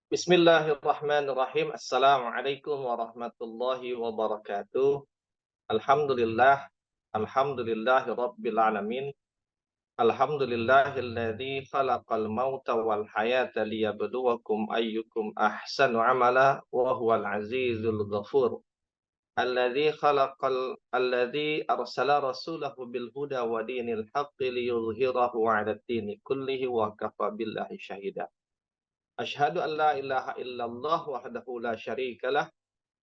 Bismillahirrahmanirrahim. Assalamualaikum warahmatullahi wabarakatuh. Alhamdulillah. Alhamdulillahi rabbil alamin. Alhamdulillahilladzi khalaqal mauta wal hayata liyabluwakum ayyukum ahsanu amala wa huwal azizul ghafur. Alladzi arsala rasulahu bil huda wa dinil haqqi liyudhhirahu 'alad dini kullihi wa kafa billahi syahida. Asyhadu an la ilaha illallah wahdahu la syarikalah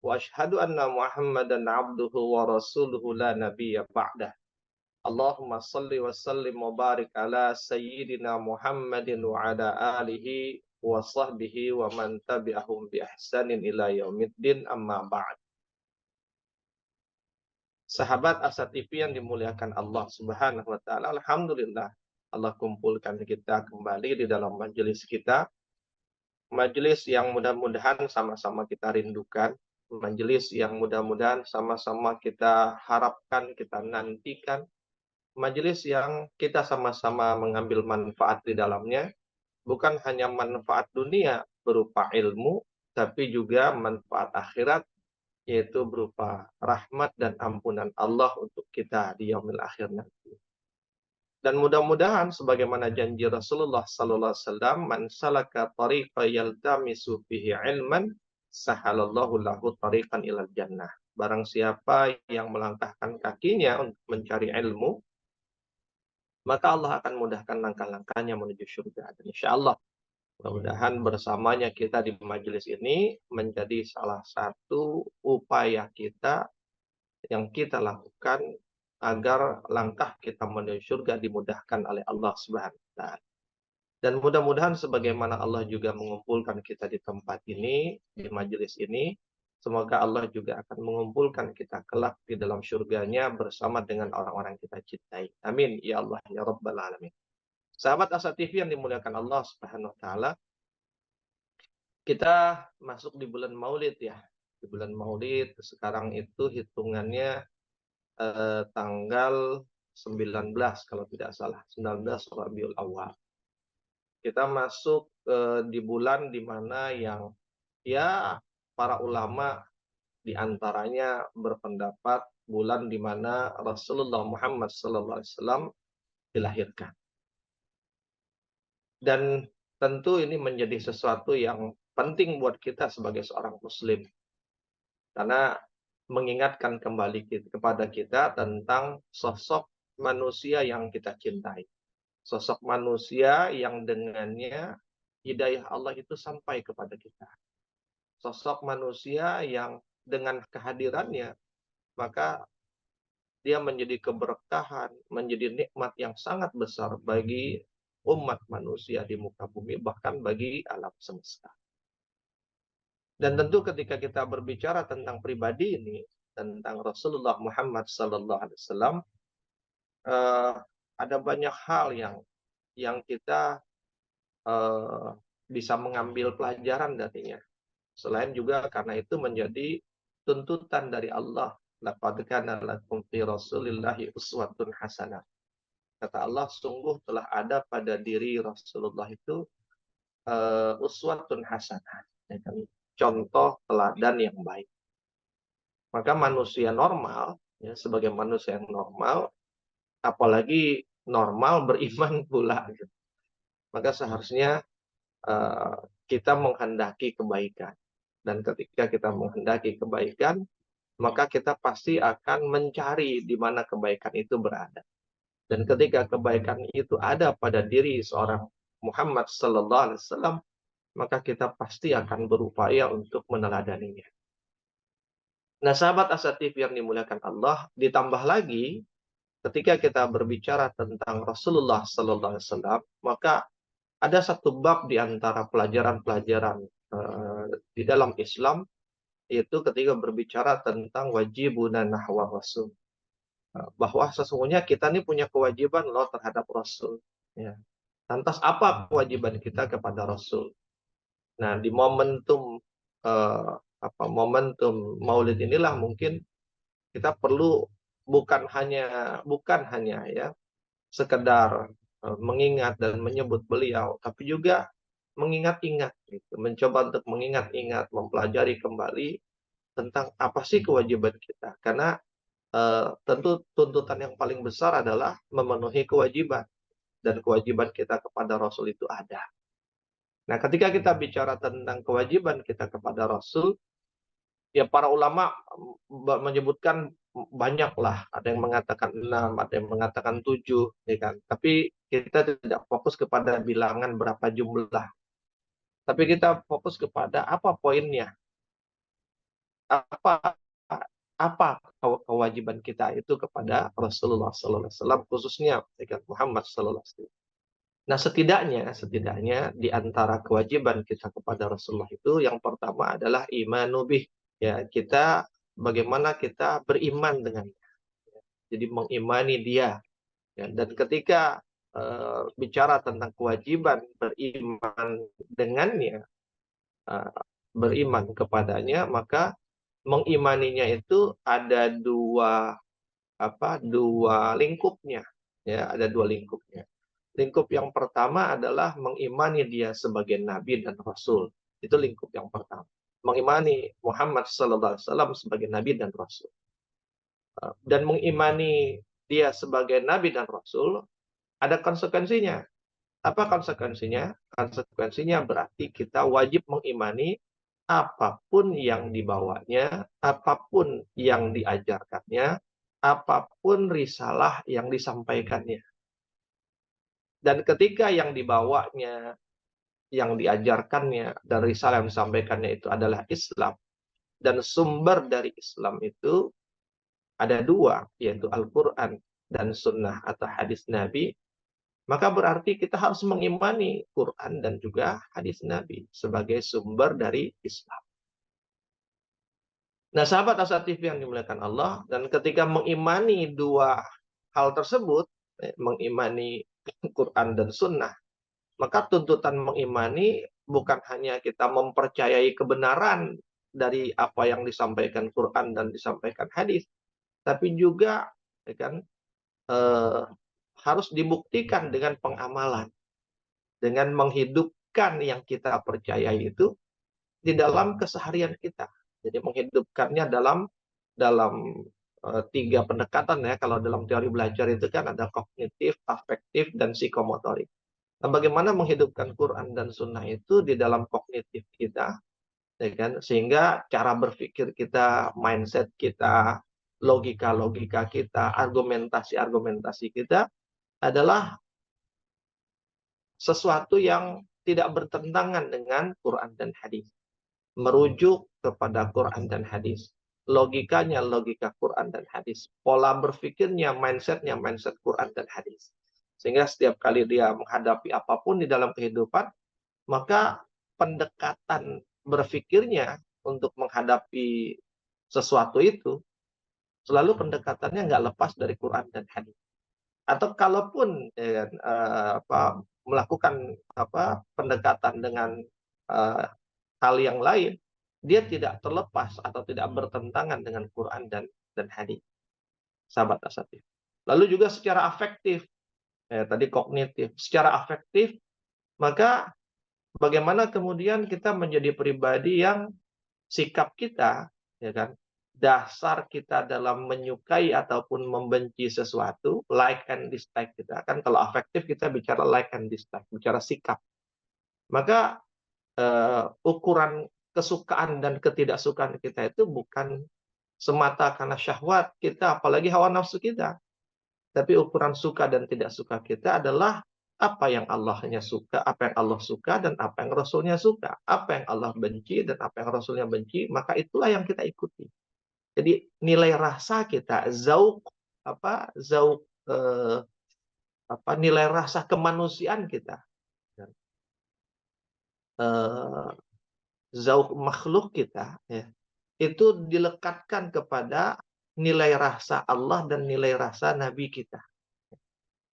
wa asyhadu anna Muhammadan abduhu wa rasuluhu la nabiyya ba'dah. Allahumma salli wa sallim wa barik ala sayyidina Muhammadin wa ala alihi wa sahbihi wa man tabi'ahum bi ihsanin ila yaumiddin amma ba'd. Sahabat Asa TV yang dimuliakan Allah Subhanahu wa taala, alhamdulillah Allah kumpulkan kita kembali di dalam majelis kita. Majelis yang mudah-mudahan sama-sama kita rindukan, majelis yang mudah-mudahan sama-sama kita harapkan, kita nantikan, majelis yang kita sama-sama mengambil manfaat di dalamnya, bukan hanya manfaat dunia berupa ilmu, tapi juga manfaat akhirat, yaitu berupa rahmat dan ampunan Allah untuk kita di yaumil akhir nanti. Dan mudah-mudahan sebagaimana janji Rasulullah sallallahu alaihi wasallam, "Man salaka tariqan yaltamisu fihi ilman, sahalallahu lahu tariqan ilal jannah." Barang siapa yang melangkahkan kakinya untuk mencari ilmu, maka Allah akan mudahkan langkah-langkahnya menuju surga. Dan insyaallah mudah-mudahan bersamanya kita di majelis ini menjadi salah satu upaya kita yang kita lakukan agar langkah kita menuju surga dimudahkan oleh Allah Subhanahu wa taala. Dan mudah-mudahan sebagaimana Allah juga mengumpulkan kita di tempat ini, di majelis ini, semoga Allah juga akan mengumpulkan kita kelak di dalam surganya bersama dengan orang-orang yang kita cintai. Amin ya Allah ya rabbal alamin. Sahabat Asa TV yang dimuliakan Allah Subhanahu wa taala, kita masuk di bulan Maulid ya. Di bulan Maulid sekarang itu hitungannya tanggal 19 kalau tidak salah, 19 Rabiul Awal. Kita masuk di bulan di mana yang ya para ulama di antaranya berpendapat bulan di mana Rasulullah Muhammad SAW dilahirkan. Dan tentu ini menjadi sesuatu yang penting buat kita sebagai seorang muslim. Karena mengingatkan kembali kepada kita tentang sosok manusia yang kita cintai. Sosok manusia yang dengannya hidayah Allah itu sampai kepada kita. Sosok manusia yang dengan kehadirannya, maka dia menjadi keberkahan, menjadi nikmat yang sangat besar bagi umat manusia di muka bumi, bahkan bagi alam semesta. Dan tentu ketika kita berbicara tentang pribadi ini, tentang Rasulullah Muhammad SAW, ada banyak hal yang kita bisa mengambil pelajaran darinya. Selain juga karena itu menjadi tuntutan dari Allah. Laqad kana lakum fi Rasulillahi uswatun hasanah. Kata Allah, sungguh telah ada pada diri Rasulullah itu uswatun hasanah. Ya kan? Contoh teladan yang baik. Maka manusia normal, ya, sebagai manusia yang normal, apalagi normal beriman pula, gitu. Maka seharusnya kita menghendaki kebaikan. Dan ketika kita menghendaki kebaikan, maka kita pasti akan mencari di mana kebaikan itu berada. Dan ketika kebaikan itu ada pada diri seorang Muhammad sallallahu alaihi wasallam, maka kita pasti akan berupaya untuk meneladaninya. Nah, sahabat Asa TV yang dimuliakan Allah, ditambah lagi ketika kita berbicara tentang Rasulullah sallallahu alaihi wasallam, maka ada satu bab di antara pelajaran-pelajaran di dalam Islam, yaitu ketika berbicara tentang wajibuna nahwa Rasul. Bahwa sesungguhnya kita ini punya kewajiban loh terhadap Rasul. Ya. Lantas apa kewajiban kita kepada Rasul? Nah, di momentum momentum Maulid inilah mungkin kita perlu bukan hanya ya sekedar mengingat dan menyebut beliau, tapi juga mengingat-ingat, gitu. Mencoba untuk mengingat-ingat, mempelajari kembali tentang apa sih kewajiban kita. Karena tentu tuntutan yang paling besar adalah memenuhi kewajiban. Dan kewajiban kita kepada Rasul itu ada. Nah, ketika kita bicara tentang kewajiban kita kepada Rasul, ya para ulama menyebutkan banyaklah. Ada yang mengatakan 6, ada yang mengatakan 7, ya kan. Tapi kita tidak fokus kepada bilangan berapa jumlah. Tapi kita fokus kepada apa poinnya, apa apa kewajiban kita itu kepada Rasulullah Sallallahu Alaihi Wasallam, khususnya dengan Muhammad Sallallahu Alaihi Wasallam. Nah, setidaknya di antara kewajiban kita kepada Rasulullah itu yang pertama adalah imanubih. Ya, kita bagaimana kita beriman dengannya. Jadi mengimani dia. Ya, dan ketika bicara tentang kewajiban beriman dengannya, uh, beriman kepadanya, maka mengimaninya itu ada dua lingkupnya. Ya, ada dua lingkupnya. Lingkup yang pertama adalah mengimani dia sebagai nabi dan rasul. Itu lingkup yang pertama. Mengimani Muhammad sallallahu alaihi wasallam sebagai nabi dan rasul. Dan mengimani dia sebagai nabi dan rasul ada konsekuensinya. Apa konsekuensinya? Konsekuensinya berarti kita wajib mengimani apapun yang dibawanya, apapun yang diajarkannya, apapun risalah yang disampaikannya. Dan ketika yang dibawanya, yang diajarkannya, dan risalah yang disampaikannya itu adalah Islam, dan sumber dari Islam itu ada dua, yaitu Al-Quran dan Sunnah atau hadis Nabi, maka berarti kita harus mengimani Quran dan juga hadis Nabi sebagai sumber dari Islam. Nah, sahabat Asa TV yang dimuliakan Allah, dan ketika mengimani dua hal tersebut, mengimani Quran dan Sunnah, maka tuntutan mengimani bukan hanya kita mempercayai kebenaran dari apa yang disampaikan Quran dan disampaikan hadis, tapi juga ya kan, eh, harus dibuktikan dengan pengamalan, dengan menghidupkan yang kita percayai itu di dalam keseharian kita. Jadi menghidupkannya dalam tiga pendekatan ya. Kalau dalam teori belajar itu kan ada kognitif, afektif, dan psikomotorik. Nah, bagaimana menghidupkan Quran dan Sunnah itu di dalam kognitif kita, ya kan? Sehingga cara berpikir kita, mindset kita, logika-logika kita, argumentasi-argumentasi kita adalah sesuatu yang tidak bertentangan dengan Quran dan hadis. Merujuk kepada Quran dan hadis. Logikanya logika Quran dan hadis. Pola berpikirnya, mindsetnya mindset Quran dan hadis. Sehingga setiap kali dia menghadapi apapun di dalam kehidupan, maka pendekatan berpikirnya untuk menghadapi sesuatu itu, selalu pendekatannya nggak lepas dari Quran dan hadis. Atau kalaupun ya, melakukan pendekatan dengan uh, hal yang lain, dia tidak terlepas atau tidak bertentangan dengan Quran dan hadis. Sahabat Asatid. Lalu juga secara afektif, tadi kognitif, secara afektif, maka bagaimana kemudian kita menjadi pribadi yang sikap kita, ya kan, dasar kita dalam menyukai ataupun membenci sesuatu, like and dislike kita. Kan kalau afektif kita bicara like and dislike, bicara sikap. Maka ukuran kesukaan dan ketidaksukaan kita itu bukan semata karena syahwat kita, apalagi hawa nafsu kita. Tapi ukuran suka dan tidak suka kita adalah apa yang Allahnya suka, apa yang Allah suka, dan apa yang Rasulnya suka. Apa yang Allah benci dan apa yang Rasulnya benci, maka itulah yang kita ikuti. Jadi nilai rasa kita, zauk, nilai rasa kemanusiaan kita, zauk makhluk kita, ya, itu dilekatkan kepada nilai rasa Allah dan nilai rasa Nabi kita.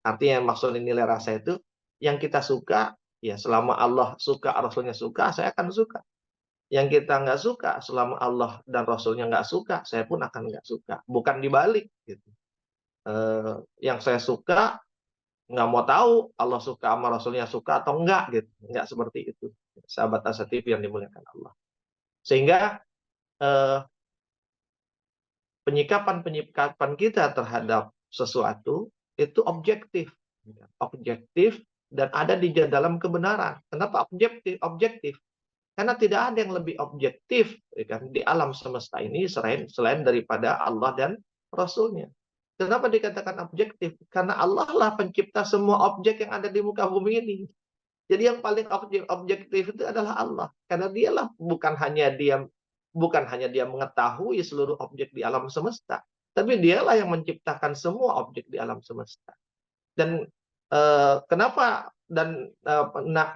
Artinya maksudnya nilai rasa itu yang kita suka, ya selama Allah suka, Rasulnya suka, saya akan suka. Yang kita nggak suka, selama Allah dan Rasulnya nggak suka, saya pun akan nggak suka. Bukan dibalik. Gitu. Yang saya suka nggak mau tahu Allah suka sama Rasulnya suka atau enggak gitu. Enggak seperti itu. Sahabat Asa TV yang dimuliakan Allah. Sehingga eh, penyikapan kita terhadap sesuatu itu objektif, objektif dan ada di dalam kebenaran. Kenapa objektif? Objektif karena tidak ada yang lebih objektif ya kan, di alam semesta ini selain daripada Allah dan Rasulnya. Kenapa dikatakan objektif? Karena Allah lah pencipta semua objek yang ada di muka bumi ini. Jadi yang paling objektif itu adalah Allah. Karena dialah bukan hanya dia mengetahui seluruh objek di alam semesta, tapi dialah yang menciptakan semua objek di alam semesta. Dan kenapa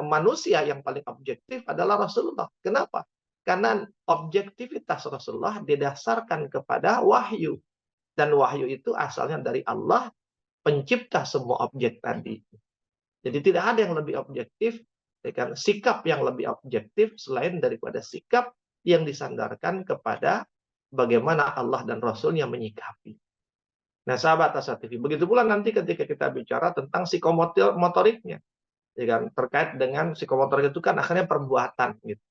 manusia yang paling objektif adalah Rasulullah. Kenapa? Karena objektivitas Rasulullah didasarkan kepada wahyu. Dan wahyu itu asalnya dari Allah, pencipta semua objek tadi. Jadi tidak ada yang lebih objektif, ya kan? Sikap yang lebih objektif selain daripada sikap yang disandarkan kepada bagaimana Allah dan Rasulnya menyikapi. Nah, sahabat Asa TV, begitu pula nanti ketika kita bicara tentang psikomotoriknya, ya kan? Terkait dengan psikomotorik itu kan akhirnya perbuatan, gitu.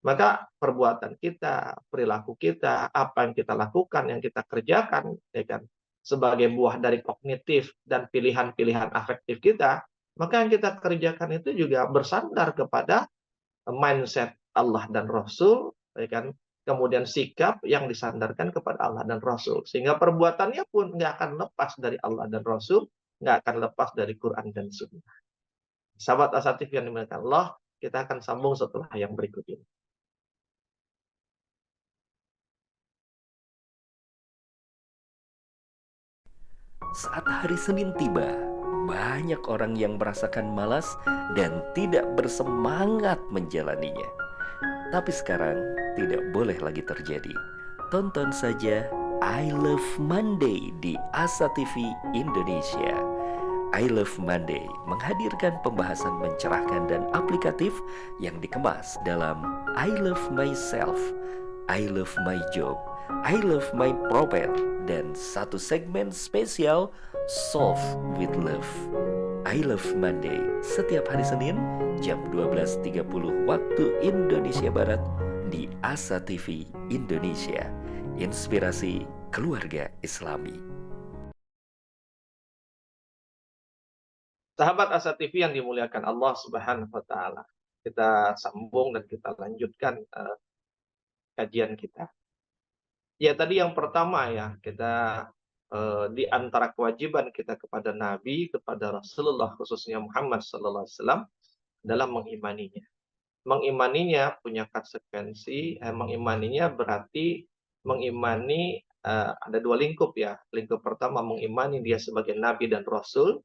Maka perbuatan kita, perilaku kita, apa yang kita lakukan, yang kita kerjakan, ya kan? Sebagai buah dari kognitif dan pilihan-pilihan afektif kita, maka yang kita kerjakan itu juga bersandar kepada mindset Allah dan Rasul, ya kan? Kemudian sikap yang disandarkan kepada Allah dan Rasul. Sehingga perbuatannya pun nggak akan lepas dari Allah dan Rasul, nggak akan lepas dari Quran dan Sunnah. Sahabat Asatif yang dimuliakan Allah, kita akan sambung setelah yang berikut ini. Saat hari Senin tiba, banyak orang yang merasakan malas dan tidak bersemangat menjalaninya. Tapi sekarang tidak boleh lagi terjadi. Tonton saja I Love Monday di Asa TV Indonesia. I Love Monday menghadirkan pembahasan mencerahkan dan aplikatif yang dikemas dalam I Love Myself, I Love My Job, I Love My Prophet, dan satu segmen spesial Solve with Love. I Love Monday setiap hari Senin jam 12.30 waktu Indonesia Barat di Asa TV Indonesia. Inspirasi keluarga Islami. Sahabat Asa TV yang dimuliakan Allah Subhanahu wa taala. Kita sambung dan kita lanjutkan kajian kita. Ya, tadi yang pertama ya, kita di antara kewajiban kita kepada Nabi, kepada Rasulullah khususnya Muhammad sallallahu alaihi wasallam adalah mengimaninya. Mengimaninya punya konsekuensi, mengimaninya berarti mengimani ada dua lingkup ya. Lingkup pertama mengimani dia sebagai nabi dan rasul,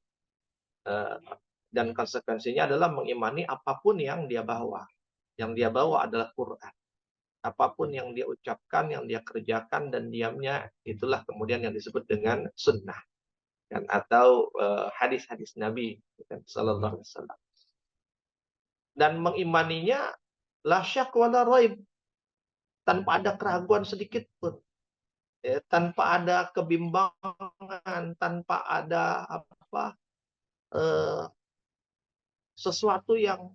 dan konsekuensinya adalah mengimani apapun yang dia bawa. Yang dia bawa adalah Quran. Apapun yang dia ucapkan, yang dia kerjakan dan diamnya, itulah kemudian yang disebut dengan sunnah kan, atau hadis-hadis Nabi kan, sallallahu alaihi wasallam. Dan mengimaninya la syak wala raib, tanpa ada keraguan sedikit pun, ya, tanpa ada kebimbangan, tanpa ada apa eh, sesuatu yang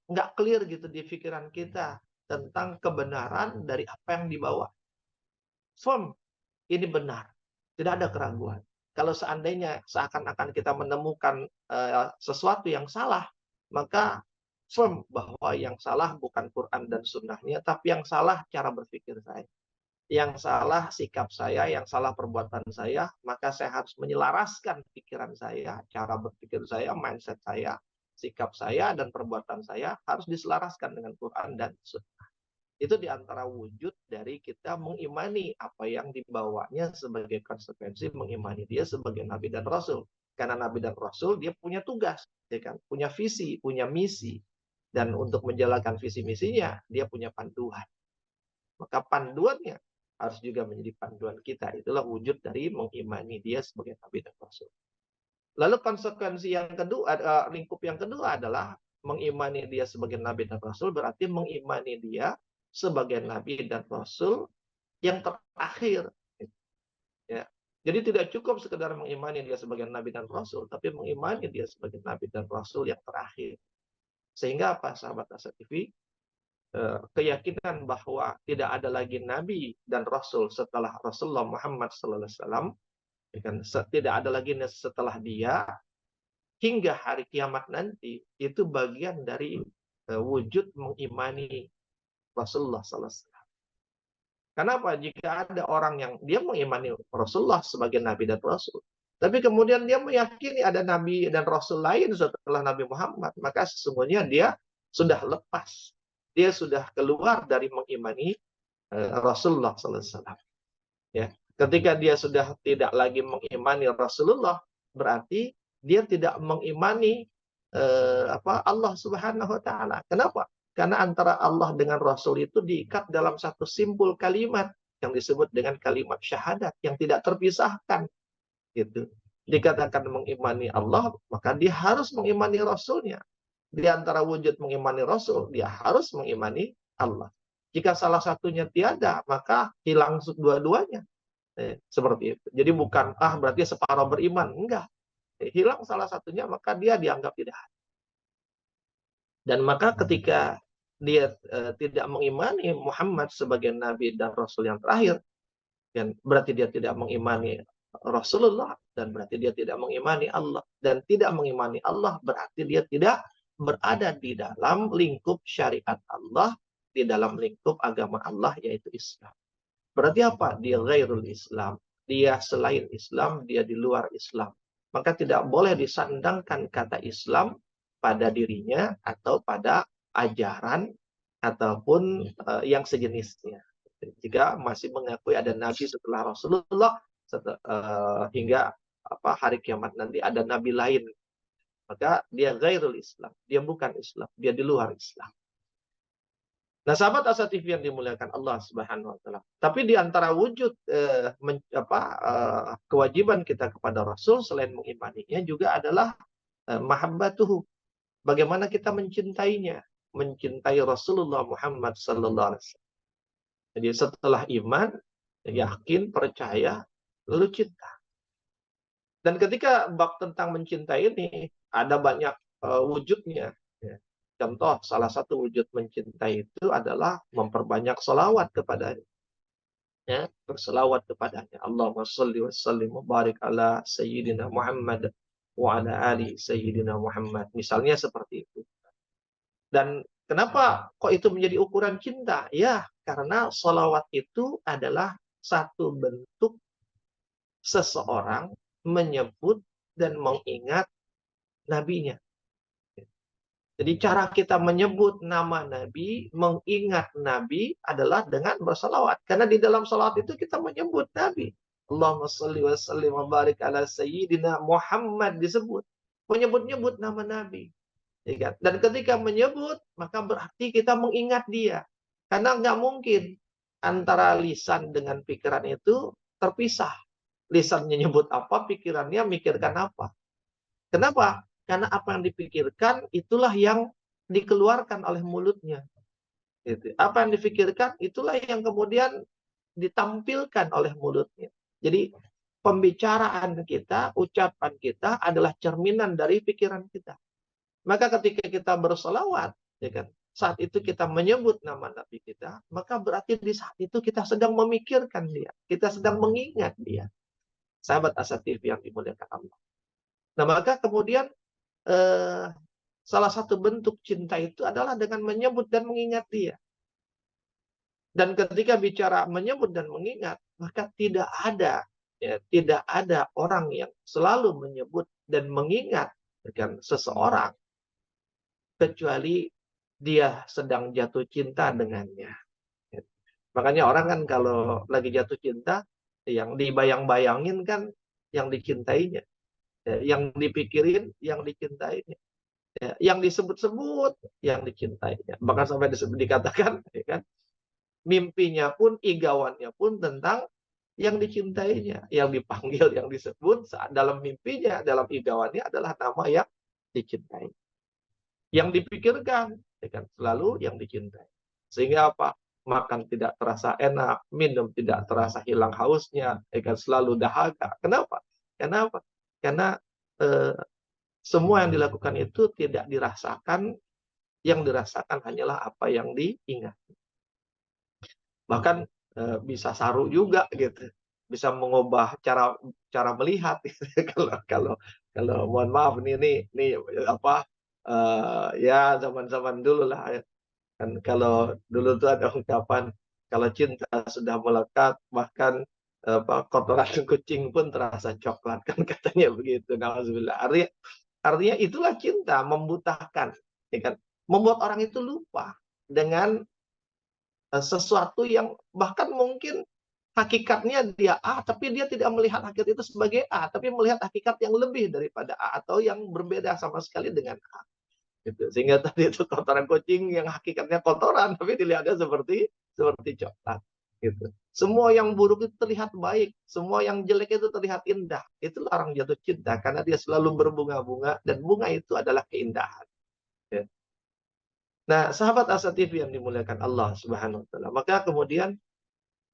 nggak clear gitu di pikiran kita tentang kebenaran dari apa yang dibawa. Firm, ini benar, tidak ada keraguan. Kalau seandainya seakan-akan kita menemukan sesuatu yang salah, maka firm bahwa yang salah bukan Quran dan sunnahnya, tapi yang salah cara berpikir saya. Yang salah sikap saya, yang salah perbuatan saya, maka saya harus menyelaraskan pikiran saya, cara berpikir saya, mindset saya, sikap saya, dan perbuatan saya harus diselaraskan dengan Quran dan Sunnah. Itu diantara wujud dari kita mengimani apa yang dibawanya sebagai konsekuensi mengimani dia sebagai Nabi dan Rasul. Karena Nabi dan Rasul dia punya tugas, ya kan? Punya visi, punya misi. Dan untuk menjalankan visi misinya, dia punya panduan. Maka panduannya harus juga menjadi panduan kita. Itulah wujud dari mengimani dia sebagai Nabi dan Rasul. Lalu konsekuensi yang kedua, lingkup yang kedua adalah mengimani dia sebagai Nabi dan Rasul, berarti mengimani dia sebagai Nabi dan Rasul yang terakhir. Ya. Jadi tidak cukup sekedar mengimani dia sebagai nabi dan rasul, tapi mengimani dia sebagai nabi dan rasul yang terakhir. Sehingga apa, sahabat Asa TV? Keyakinan bahwa tidak ada lagi nabi dan rasul setelah Rasulullah Muhammad sallallahu alaihi wasallam, ya kan, tidak ada lagi setelah dia hingga hari kiamat nanti, itu bagian dari wujud mengimani Rasulullah sallallahu alaihi wasallam. Kenapa? Jika ada orang yang dia mengimani Rasulullah sebagai nabi dan rasul, tapi kemudian dia meyakini ada nabi dan rasul lain setelah Nabi Muhammad, maka sesungguhnya dia sudah lepas. Dia sudah keluar dari mengimani Rasulullah sallallahu alaihi wasallam. Ya. Ketika dia sudah tidak lagi mengimani Rasulullah, berarti dia tidak mengimani Allah Subhanahu wa taala. Kenapa? Karena antara Allah dengan Rasul itu diikat dalam satu simpul kalimat yang disebut dengan kalimat syahadat yang tidak terpisahkan, gitu. Dikatakan mengimani Allah, maka dia harus mengimani Rasulnya. Di antara wujud mengimani Rasul, dia harus mengimani Allah. Jika salah satunya tiada, maka hilang dua-duanya. Seperti itu. Jadi bukan, berarti separuh beriman. Enggak. Hilang salah satunya, maka dia dianggap tidak ada. Dan maka ketika dia tidak mengimani Muhammad sebagai nabi dan rasul yang terakhir, dan berarti dia tidak mengimani Rasulullah, dan berarti dia tidak mengimani Allah. Dan tidak mengimani Allah berarti dia tidak berada di dalam lingkup syariat Allah, di dalam lingkup agama Allah, yaitu Islam. Berarti apa? Dia ghairul Islam. Dia selain Islam, dia di luar Islam. Maka tidak boleh disandangkan kata Islam pada dirinya atau pada ajaran ataupun yang sejenisnya. Jika masih mengakui ada nabi setelah Rasulullah, hingga hari kiamat nanti ada nabi lain, maka dia ghairul Islam. Dia bukan Islam, dia di luar Islam. Nah, sahabat Asa TV yang dimuliakan Allah Subhanahu wa taala. Tapi di antara wujud kewajiban kita kepada Rasul selain mengimaninya juga adalah mahabbatuhu. Bagaimana kita mencintainya, mencintai Rasulullah Muhammad sallallahu alaihi wasallam. Jadi setelah iman, yakin, percaya, lalu cinta. Dan ketika bab tentang mencintai ini ada banyak wujudnya. Ya. Contoh, salah satu wujud mencintai itu adalah memperbanyak salawat kepadanya. Ya, berselawat kepadanya. Allahumma shalli wa sallim wa barik ala Sayyidina Muhammad wa ala ali Sayyidina Muhammad. Misalnya seperti itu. Dan kenapa kok itu menjadi ukuran cinta? Ya, karena salawat itu adalah satu bentuk seseorang menyebut dan mengingat nabinya. Jadi cara kita menyebut nama Nabi, mengingat Nabi adalah dengan bersalawat. Karena di dalam salawat itu kita menyebut Nabi. Allahumma shalli wa sallim wa barik ala Sayyidina Muhammad disebut. Menyebut-nyebut nama Nabi. Dan ketika menyebut, maka berarti kita mengingat dia. Karena nggak mungkin antara lisan dengan pikiran itu terpisah. Lisannya nyebut apa, pikirannya mikirkan apa. Kenapa? Karena apa yang dipikirkan itulah yang dikeluarkan oleh mulutnya. Apa yang dipikirkan itulah yang kemudian ditampilkan oleh mulutnya. Jadi pembicaraan kita, ucapan kita adalah cerminan dari pikiran kita. Maka ketika kita berselawat, ya kan, saat itu kita menyebut nama Nabi kita, maka berarti di saat itu kita sedang memikirkan dia, kita sedang mengingat dia. Sahabat Asa TV yang dimuliakan Allah. Nah, maka kemudian salah satu bentuk cinta itu adalah dengan menyebut dan mengingat dia. Dan ketika bicara menyebut dan mengingat, maka tidak ada orang yang selalu menyebut dan mengingat dengan seseorang kecuali dia sedang jatuh cinta dengannya. Makanya orang kan kalau lagi jatuh cinta, yang dibayang-bayangin kan yang dicintainya. Yang dipikirin, yang dicintainya. Yang disebut-sebut, yang dicintainya. Bahkan sampai dikatakan, ya kan, mimpinya pun, igawannya pun tentang yang dicintainya. Yang dipanggil, yang disebut saat dalam mimpinya, dalam igawannya adalah nama yang dicintai. Yang dipikirkan, ya kan, selalu yang dicintai. Sehingga apa? makan tidak terasa enak, minum tidak terasa hilang hausnya, ya kan, selalu dahaga. Kenapa? Kenapa? Karena eh, semua yang dilakukan itu tidak dirasakan, yang dirasakan hanyalah apa yang diingat. Bahkan bisa saru juga gitu, bisa mengubah cara cara melihat gitu. Kalau kalau kalau mohon maaf nih apa, ya zaman-zaman dulu lah ya. Kan kalau dulu tuh ada ungkapan, kalau cinta sudah melekat, bahkan apa, kotoran kucing pun terasa coklat, kan katanya begitu. Nauzubillah. Artinya itulah cinta, membutakan, ya kan? Membuat orang itu lupa dengan sesuatu yang bahkan mungkin hakikatnya dia A, tapi dia tidak melihat hakikat itu sebagai A, tapi melihat hakikat yang lebih daripada A atau yang berbeda sama sekali dengan A. Gitu. Sehingga tadi itu kotoran kucing yang hakikatnya kotoran, tapi dilihatnya seperti seperti coklat. Gitu. Semua yang buruk itu terlihat baik, semua yang jelek itu terlihat indah. Itulah orang jatuh cinta karena dia selalu berbunga-bunga dan bunga itu adalah keindahan. Ya. Nah, sahabat Asa TV yang dimuliakan Allah Subhanahu wa taala. Maka kemudian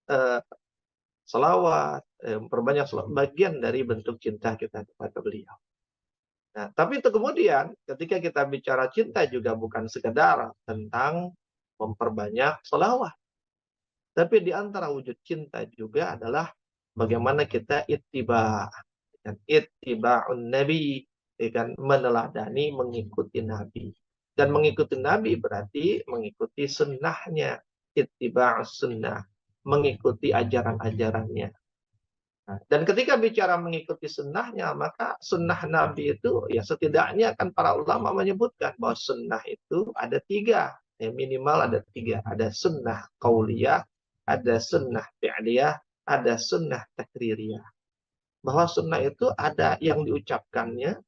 eh, selawat, perbanyak selawat, bagian dari bentuk cinta kita kepada beliau. Nah, tapi itu kemudian ketika kita bicara cinta juga bukan sekedar tentang memperbanyak selawat. Tapi di antara wujud cinta juga adalah bagaimana kita ittiba. Dan ittiba'un nabi, ya kan, meneladani, mengikuti nabi. Dan mengikuti nabi berarti mengikuti sunnahnya. Ittiba'us sunnah, mengikuti ajaran-ajarannya. Nah, dan ketika bicara mengikuti sunnahnya, maka sunnah Nabi itu ya setidaknya kan para ulama menyebutkan bahwa sunnah itu ada tiga. Ya, minimal ada tiga. Ada sunnah qauliyah, ada sunnah fi'liyah, ada sunnah takririyah. Bahwa sunnah itu ada yang diucapkannya,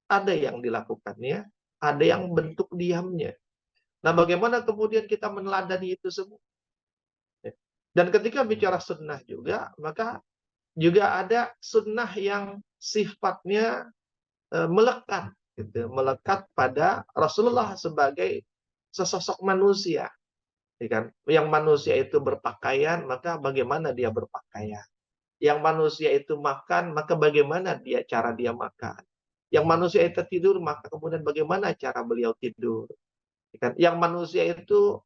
ada yang dilakukannya, ada yang bentuk diamnya. Nah, bagaimana kemudian kita meneladani itu semua? Ya. Dan ketika bicara sunnah juga, maka juga ada sunnah yang sifatnya melekat, gitu, melekat pada Rasulullah sebagai sesosok manusia, ya kan? Yang manusia itu berpakaian, maka bagaimana dia berpakaian? Yang manusia itu makan, maka bagaimana cara dia makan? Yang manusia itu tidur, maka kemudian bagaimana cara beliau tidur? Ya kan? Yang manusia itu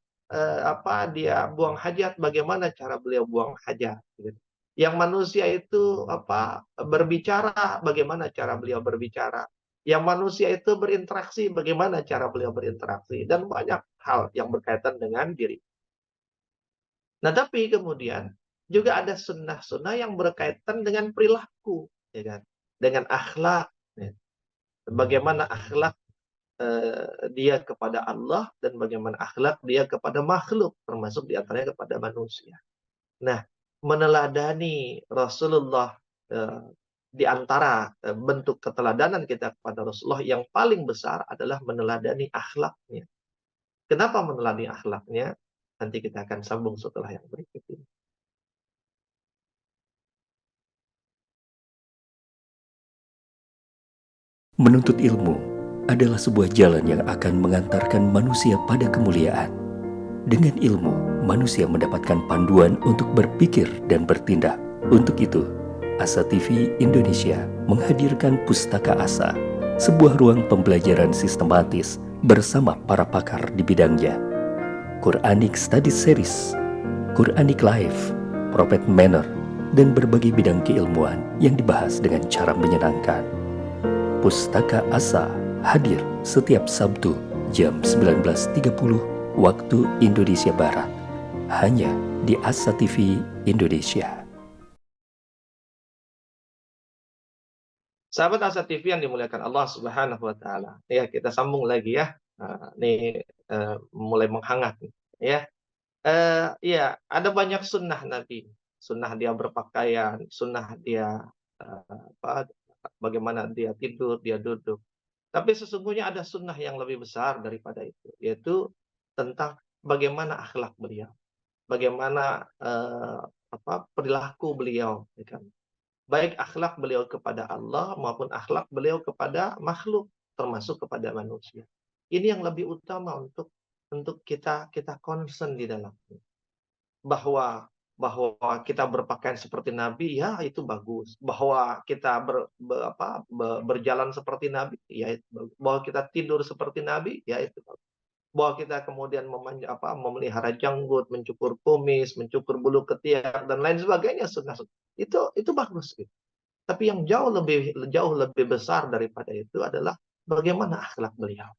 dia buang hajat, bagaimana cara beliau buang hajat? Gitu. Yang manusia itu berbicara, bagaimana cara beliau berbicara? Yang manusia itu berinteraksi, bagaimana cara beliau berinteraksi? Dan banyak hal yang berkaitan dengan diri. Nah, tapi kemudian juga ada sunnah-sunnah yang berkaitan dengan perilaku, ya kan? Dengan akhlak. Ya. Bagaimana akhlak dia kepada Allah dan bagaimana akhlak dia kepada makhluk, termasuk diantaranya kepada manusia. Nah, meneladani Rasulullah, eh, di antara bentuk keteladanan kita kepada Rasulullah yang paling besar adalah meneladani akhlaknya. Kenapa meneladani akhlaknya? Nanti kita akan sambung setelah yang berikut ini. Menuntut ilmu adalah sebuah jalan yang akan mengantarkan manusia pada kemuliaan. Dengan ilmu, manusia mendapatkan panduan untuk berpikir dan bertindak. Untuk itu, Asa TV Indonesia menghadirkan Pustaka Asa, sebuah ruang pembelajaran sistematis bersama para pakar di bidangnya. Quranic Study Series, Quranic Life, Prophet Manner, dan berbagai bidang keilmuan yang dibahas dengan cara menyenangkan. Pustaka Asa hadir setiap Sabtu jam 19.30 waktu Indonesia Barat, hanya di Asa TV Indonesia. Sahabat Asa TV yang dimuliakan Allah Subhanahu wa taala. Ya, kita sambung lagi ya. Ini mulai menghangat ya. Ya, ada banyak sunnah Nabi. Sunnah dia berpakaian, sunnah dia bagaimana dia tidur, dia duduk. Tapi sesungguhnya ada sunnah yang lebih besar daripada itu, yaitu tentang bagaimana akhlak beliau, bagaimana perilaku beliau, ya kan? Baik akhlak beliau kepada Allah maupun akhlak beliau kepada makhluk, termasuk kepada manusia. Ini yang lebih utama untuk kita concern di dalamnya. bahwa bahwa kita berpakaian seperti Nabi, ya itu bagus. Bahwa kita berjalan seperti Nabi, ya itu bagus. Bahwa kita tidur seperti Nabi, ya itu bagus. Bahwa kita kemudian memelihara janggut, mencukur kumis, mencukur bulu ketiak dan lain sebagainya sunnah-sunnah. Itu bagus gitu. Tapi yang jauh lebih besar daripada itu adalah bagaimana akhlak beliau.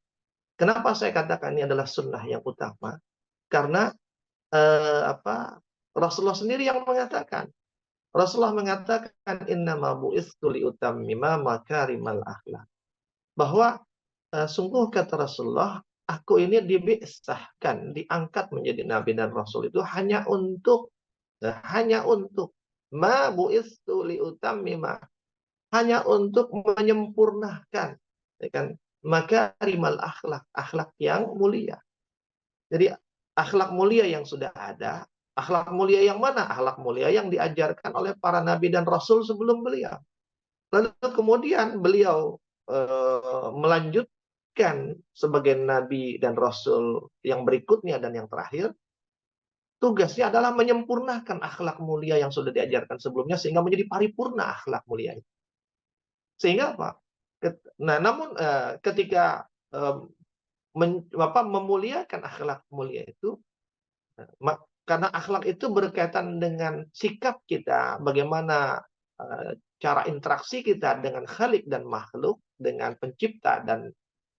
Kenapa saya katakan ini adalah sunnah yang utama? Karena eh, apa Rasulullah sendiri yang mengatakan. Rasulullah mengatakan innama bu'istu liutammima makarimal akhlak. Bahwa sungguh kata Rasulullah, aku ini dibi'sahkan, diangkat menjadi nabi dan rasul itu hanya untuk ma bu'istu liutammima, hanya untuk menyempurnakan, ya kan, makarimal akhlak, akhlak yang mulia. Jadi akhlak mulia yang sudah ada, akhlak mulia yang mana? Akhlak mulia yang diajarkan oleh para nabi dan rasul sebelum beliau. Lalu kemudian beliau melanjutkan sebagai nabi dan rasul yang berikutnya dan yang terakhir, tugasnya adalah menyempurnakan akhlak mulia yang sudah diajarkan sebelumnya sehingga menjadi paripurna akhlak mulia itu. Sehingga apa? Nah, namun ketika memuliakan akhlak mulia itu, karena akhlak itu berkaitan dengan sikap kita, bagaimana cara interaksi kita dengan Khalik dan makhluk, dengan pencipta dan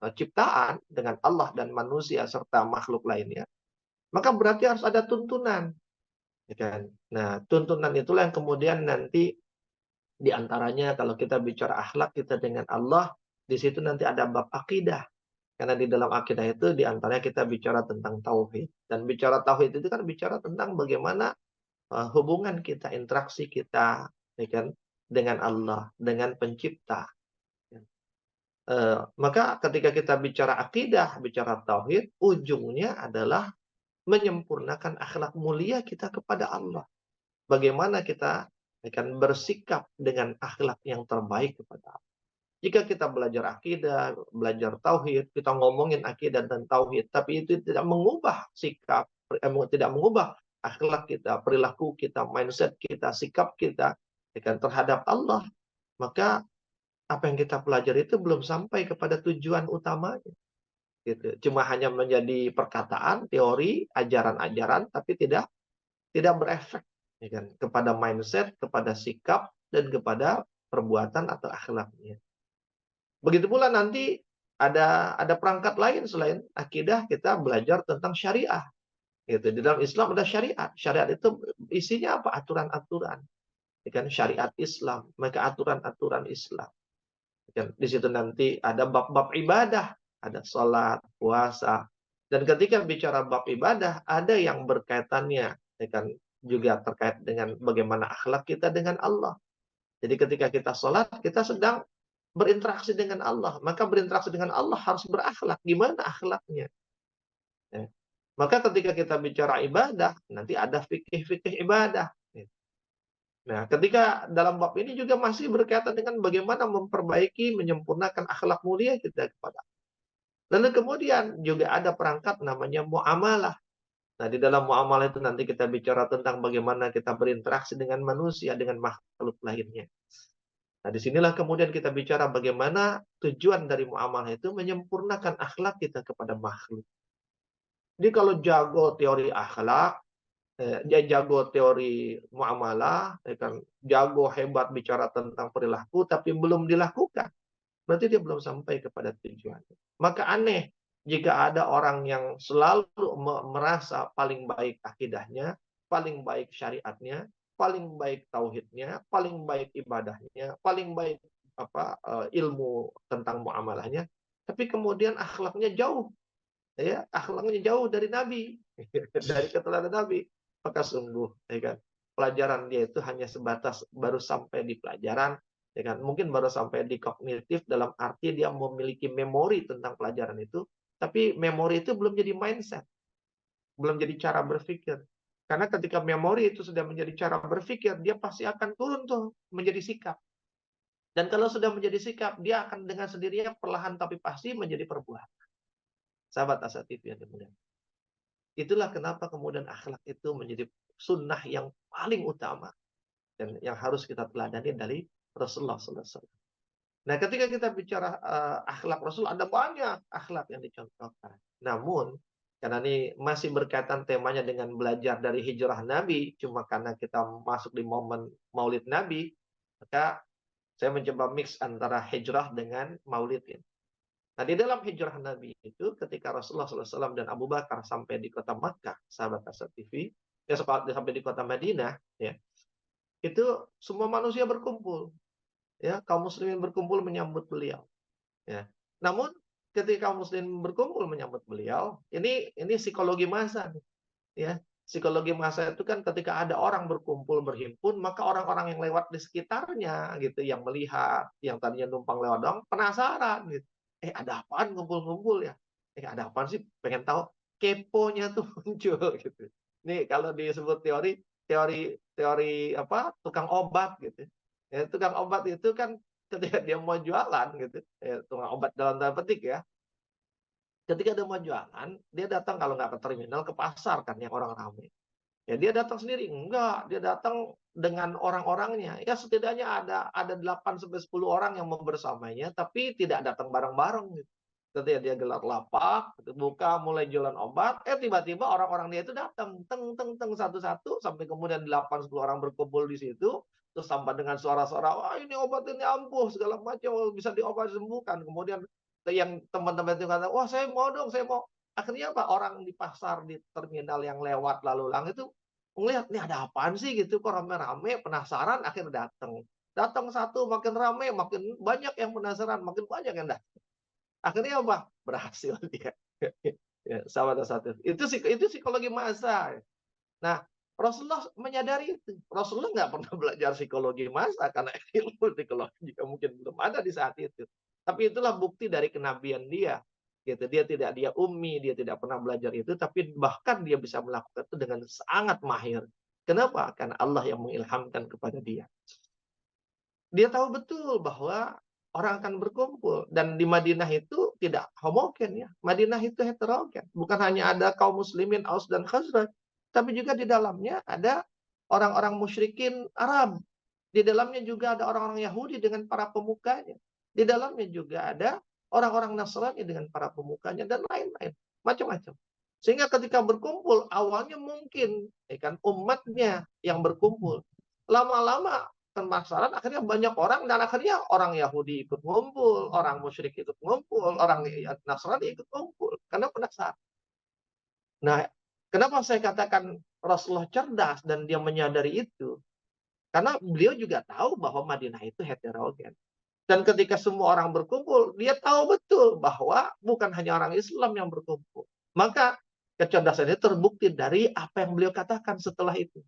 ciptaan, dengan Allah dan manusia serta makhluk lainnya. Maka berarti harus ada tuntunan, ya kan? Nah, tuntunan itulah yang kemudian nanti diantaranya kalau kita bicara akhlak kita dengan Allah, di situ nanti ada bab akidah. Karena di dalam akidah itu diantaranya kita bicara tentang tauhid. Dan bicara tauhid itu kan bicara tentang bagaimana hubungan kita, interaksi kita, ya kan, dengan Allah, dengan pencipta. Maka ketika kita bicara akidah, bicara tauhid, ujungnya adalah menyempurnakan akhlak mulia kita kepada Allah. Bagaimana kita akan bersikap dengan akhlak yang terbaik kepada Allah. Jika kita belajar akidah, belajar tauhid, kita ngomongin akidah dan tauhid, tapi itu tidak mengubah sikap, tidak mengubah akhlak kita, perilaku kita, mindset kita, sikap kita, ya kan, terhadap Allah, maka apa yang kita pelajari itu belum sampai kepada tujuan utamanya. Gitu. Cuma hanya menjadi perkataan, teori, ajaran-ajaran, tapi tidak berefek, ya kan, kepada mindset, kepada sikap, dan kepada perbuatan atau akhlaknya. Begitu pula nanti ada perangkat lain selain akidah, kita belajar tentang syariah. Gitu. Di dalam Islam ada syariat. Syariat itu isinya apa? Aturan-aturan. Ya kan? Syariat Islam, maka aturan-aturan Islam. Ya kan? Di situ nanti ada bab-bab ibadah, ada sholat, puasa. Dan ketika bicara bab ibadah, ada yang berkaitannya, ya kan, juga terkait dengan bagaimana akhlak kita dengan Allah. Jadi ketika kita sholat, kita sedang berinteraksi dengan Allah. Maka berinteraksi dengan Allah harus berakhlak. Gimana akhlaknya? Ya. Maka ketika kita bicara ibadah, nanti ada fikih-fikih ibadah. Ya. Nah, ketika dalam bab ini juga masih berkaitan dengan bagaimana memperbaiki, menyempurnakan akhlak mulia kita kepada Allah. Lalu kemudian juga ada perangkat namanya muamalah. Nah, di dalam muamalah itu nanti kita bicara tentang bagaimana kita berinteraksi dengan manusia, dengan makhluk lainnya. Nah, disinilah kemudian kita bicara bagaimana tujuan dari muamalah itu menyempurnakan akhlak kita kepada makhluk. Jadi kalau jago teori akhlak, dia jago teori muamalah, ya kan, jago hebat bicara tentang perilaku, tapi belum dilakukan, berarti dia belum sampai kepada tujuan. Maka aneh jika ada orang yang selalu merasa paling baik akidahnya, paling baik syariatnya, paling baik tauhidnya, paling baik ibadahnya, paling baik ilmu tentang muamalahnya, tapi kemudian akhlaknya jauh, ya, akhlaknya jauh dari Nabi, dari keteladanan Nabi, maka sungguh, ya kan, pelajaran dia itu hanya sebatas baru sampai di pelajaran, ya kan, mungkin baru sampai di kognitif dalam arti dia memiliki memori tentang pelajaran itu, tapi memori itu belum jadi mindset, belum jadi cara berpikir. Karena ketika memori itu sudah menjadi cara berpikir, dia pasti akan turun tuh menjadi sikap. Dan kalau sudah menjadi sikap, dia akan dengan sendirinya perlahan tapi pasti menjadi perbuatan. Sahabat Asa TV yang dimuliakan. Itulah kenapa kemudian akhlak itu menjadi sunnah yang paling utama dan yang harus kita teladani dari Rasulullah SAW. Nah, ketika kita bicara akhlak Rasul, ada banyak akhlak yang dicontohkan. Namun, karena ini masih berkaitan temanya dengan belajar dari hijrah Nabi, cuma karena kita masuk di momen Maulid Nabi, maka saya mencoba mix antara hijrah dengan Maulid ini. Nah, di dalam hijrah Nabi itu, ketika Rasulullah SAW dan Abu Bakar sampai di kota Makkah, sahabat Asad TV, ya sampai di kota Madinah, ya, itu semua manusia berkumpul, ya, kaum muslimin berkumpul menyambut beliau. Ya. Namun ketika kaum muslimin berkumpul menyambut beliau, ini psikologi massa nih, ya. Psikologi massa itu kan ketika ada orang berkumpul berhimpun, maka orang-orang yang lewat di sekitarnya gitu, yang melihat, yang tadinya numpang lewat doang, penasaran gitu. Ada apaan ngumpul-ngumpul ya? Ada apaan sih? Pengen tahu. Keponya tuh muncul gitu. Nih kalau disebut teori teori teori apa? Tukang obat gitu. Ya, tukang obat itu kan ketika dia mau jualan gitu, ya, tukang obat dalam tanda petik ya. Ketika dia mau jualan, dia datang kalau nggak ke terminal ke pasar kan yang orang ramai. Ya dia datang sendiri? Enggak, dia datang dengan orang-orangnya. Ya setidaknya ada 8 sampai 10 orang yang membersamanya, tapi tidak datang bareng-bareng gitu. Ketika dia gelar lapak, gitu, buka mulai jualan obat, tiba-tiba orang-orang dia itu datang, teng teng teng satu-satu sampai kemudian 8 10 orang berkumpul di situ, terus sampai dengan suara-suara, "Wah, ini obat ini ampuh segala macam, bisa diobat sembuhkan." Kemudian yang teman-teman itu kata, "Wah, saya mau dong, saya mau." Akhirnya apa? Orang di pasar, di terminal yang lewat lalu lalang itu ngelihat, "Nih ada apaan sih?" gitu, "Kok rame-rame?" Penasaran akhirnya datang. Datang satu, makin rame, makin banyak yang penasaran, makin banyak yang datang. Akhirnya apa? Berhasil dia. Ya, sahabat satu. Itu psikologi massa. Nah, Rasulullah menyadari itu. Rasulullah nggak pernah belajar psikologi massa karena ilmu psikologi juga mungkin belum ada di saat itu. Tapi itulah bukti dari kenabian dia. Gitu. Dia ummi, dia tidak pernah belajar itu, tapi bahkan dia bisa melakukan itu dengan sangat mahir. Kenapa? Karena Allah yang mengilhamkan kepada dia. Dia tahu betul bahwa orang akan berkumpul dan di Madinah itu tidak homogen ya. Madinah itu heterogen. Bukan hanya ada kaum muslimin Aus dan Khazraj, tapi juga di dalamnya ada orang-orang musyrikin Arab. Di dalamnya juga ada orang-orang Yahudi dengan para pemukanya. Di dalamnya juga ada orang-orang Nasrani dengan para pemukanya dan lain-lain, macam-macam. Sehingga ketika berkumpul awalnya mungkin ya kan umatnya yang berkumpul. Lama-lama penasaran akhirnya banyak orang dan akhirnya orang Yahudi ikut ngumpul, orang musyrik ikut ngumpul, orang Nasrani ikut ngumpul karena penasaran. Nah, kenapa saya katakan Rasulullah cerdas dan dia menyadari itu? Karena beliau juga tahu bahwa Madinah itu heterogen. Dan ketika semua orang berkumpul, dia tahu betul bahwa bukan hanya orang Islam yang berkumpul. Maka kecerdasan itu terbukti dari apa yang beliau katakan setelah itu.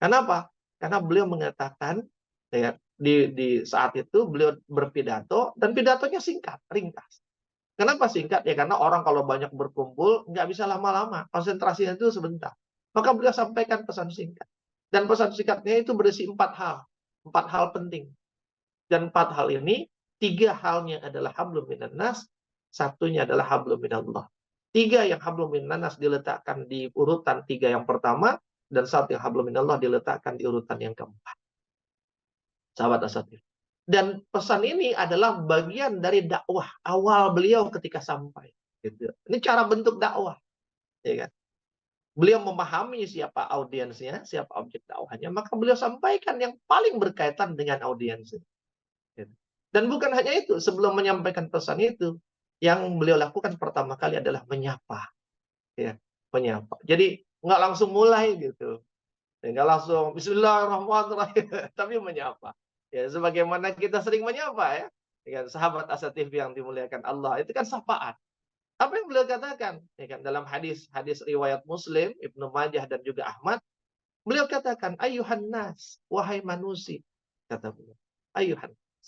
Kenapa? Karena beliau mengatakan ya, di saat itu beliau berpidato dan pidatonya singkat, ringkas. Kenapa singkat? Ya karena orang kalau banyak berkumpul nggak bisa lama-lama, konsentrasinya itu sebentar. Maka beliau sampaikan pesan singkat. Dan pesan singkatnya itu berisi 4 hal penting. Dan 4 hal ini, 3 halnya adalah hablum minan nas, satunya adalah hablum minallah. 3 yang hablum minan nas diletakkan di urutan 3 yang pertama, dan 1 yang hablum minallah diletakkan di urutan yang keempat. Sahabat Asatif. Dan pesan ini adalah bagian dari dakwah awal beliau ketika sampai. Gitu. Ini cara bentuk dakwah. Ya kan? Beliau memahami siapa audiensnya, siapa objek dakwahnya, maka beliau sampaikan yang paling berkaitan dengan audiensnya. Gitu. Dan bukan hanya itu, sebelum menyampaikan pesan itu, yang beliau lakukan pertama kali adalah menyapa. Ya, menyapa. Jadi nggak langsung mulai gitu. Ya, nggak langsung Bismillahirrahmanirrahim, tapi menyapa. Ya, sebagaimana kita sering menyapa ya. Ya, sahabat Asatif yang dimuliakan Allah, itu kan sapaan. Apa yang beliau katakan? Ya kan, dalam hadis riwayat Muslim, Ibnu Majah dan juga Ahmad, beliau katakan, "Ayuhan nas, wahai manusia." Kata beliau, "Ayuhan nas,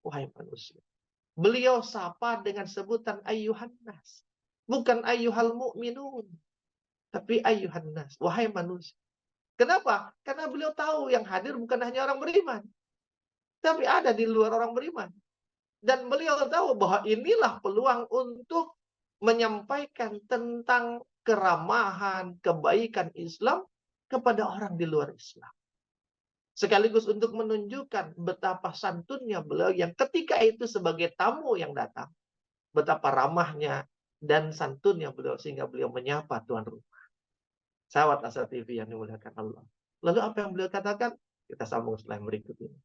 wahai manusia." Beliau sapa dengan sebutan ayuhan nas. Bukan ayyuhal mu'minun, tapi ayuhan nas, wahai manusia. Kenapa? Karena beliau tahu yang hadir bukan hanya orang beriman, tapi ada di luar orang beriman. Dan beliau tahu bahwa inilah peluang untuk menyampaikan tentang keramahan, kebaikan Islam kepada orang di luar Islam. Sekaligus untuk menunjukkan betapa santunnya beliau yang ketika itu sebagai tamu yang datang, betapa ramahnya dan santunnya beliau sehingga beliau menyapa tuan rumah. Sahabat Asa TV yang dimuliakan Allah. Lalu apa yang beliau katakan? Kita sambung setelah yang berikut ini.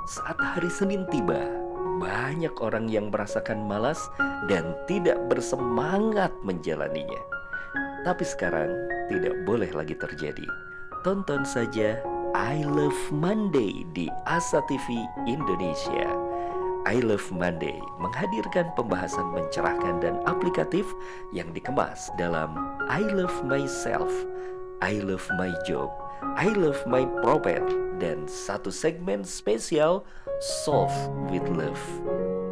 Saat hari Senin tiba, banyak orang yang merasakan malas dan tidak bersemangat menjalaninya. Tapi sekarang tidak boleh lagi terjadi. Tonton saja I Love Monday di Asa TV Indonesia. I Love Monday menghadirkan pembahasan mencerahkan dan aplikatif yang dikemas dalam I Love Myself, I Love My Job, I Love My Prophet, dan satu segmen spesial Solve with Love.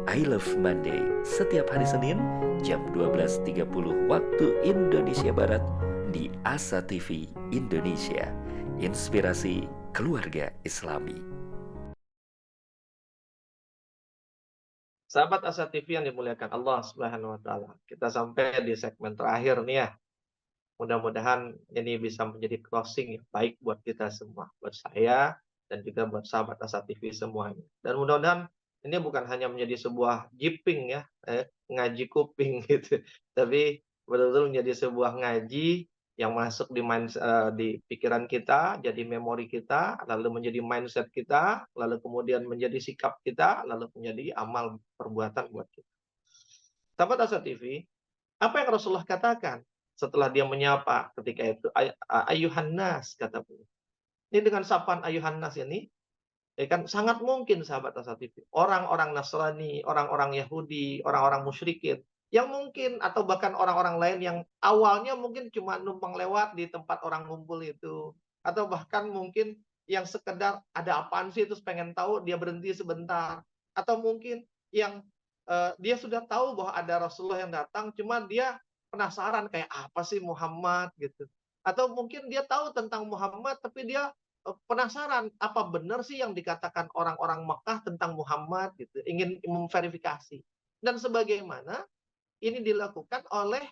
I Love Monday setiap hari Senin jam 12.30 waktu Indonesia Barat di Asa TV Indonesia. Inspirasi keluarga Islami. Sahabat Asa TV yang dimuliakan Allah Subhanahu wa taala. Kita sampai di segmen terakhir nih ya. Mudah-mudahan ini bisa menjadi closing yang baik buat kita semua, buat saya dan juga buat sahabat Asa TV semuanya. Dan mudah-mudahan ini bukan hanya menjadi sebuah jiping ya, ngaji kuping gitu, tapi betul-betul menjadi sebuah ngaji yang masuk di pikiran kita, jadi memori kita, lalu menjadi mindset kita, lalu kemudian menjadi sikap kita, lalu menjadi amal perbuatan buat kita. Sahabat Asa TV, apa yang Rasulullah katakan setelah dia menyapa ketika itu? Ayuhan nas, kata beliau. Ini dengan sapaan ayuhan nas ini, ya kan sangat mungkin sahabat Asa TV, orang-orang Nasrani, orang-orang Yahudi, orang-orang musyrikin, yang mungkin atau bahkan orang-orang lain yang awalnya mungkin cuma numpang lewat di tempat orang ngumpul itu, atau bahkan mungkin yang sekedar ada apaan sih terus pengen tahu dia berhenti sebentar, atau mungkin yang dia sudah tahu bahwa ada Rasulullah yang datang, cuma dia penasaran kayak apa sih Muhammad gitu, atau mungkin dia tahu tentang Muhammad tapi dia penasaran, apa benar sih yang dikatakan orang-orang Mekah tentang Muhammad gitu, ingin memverifikasi. Dan sebagaimana ini dilakukan oleh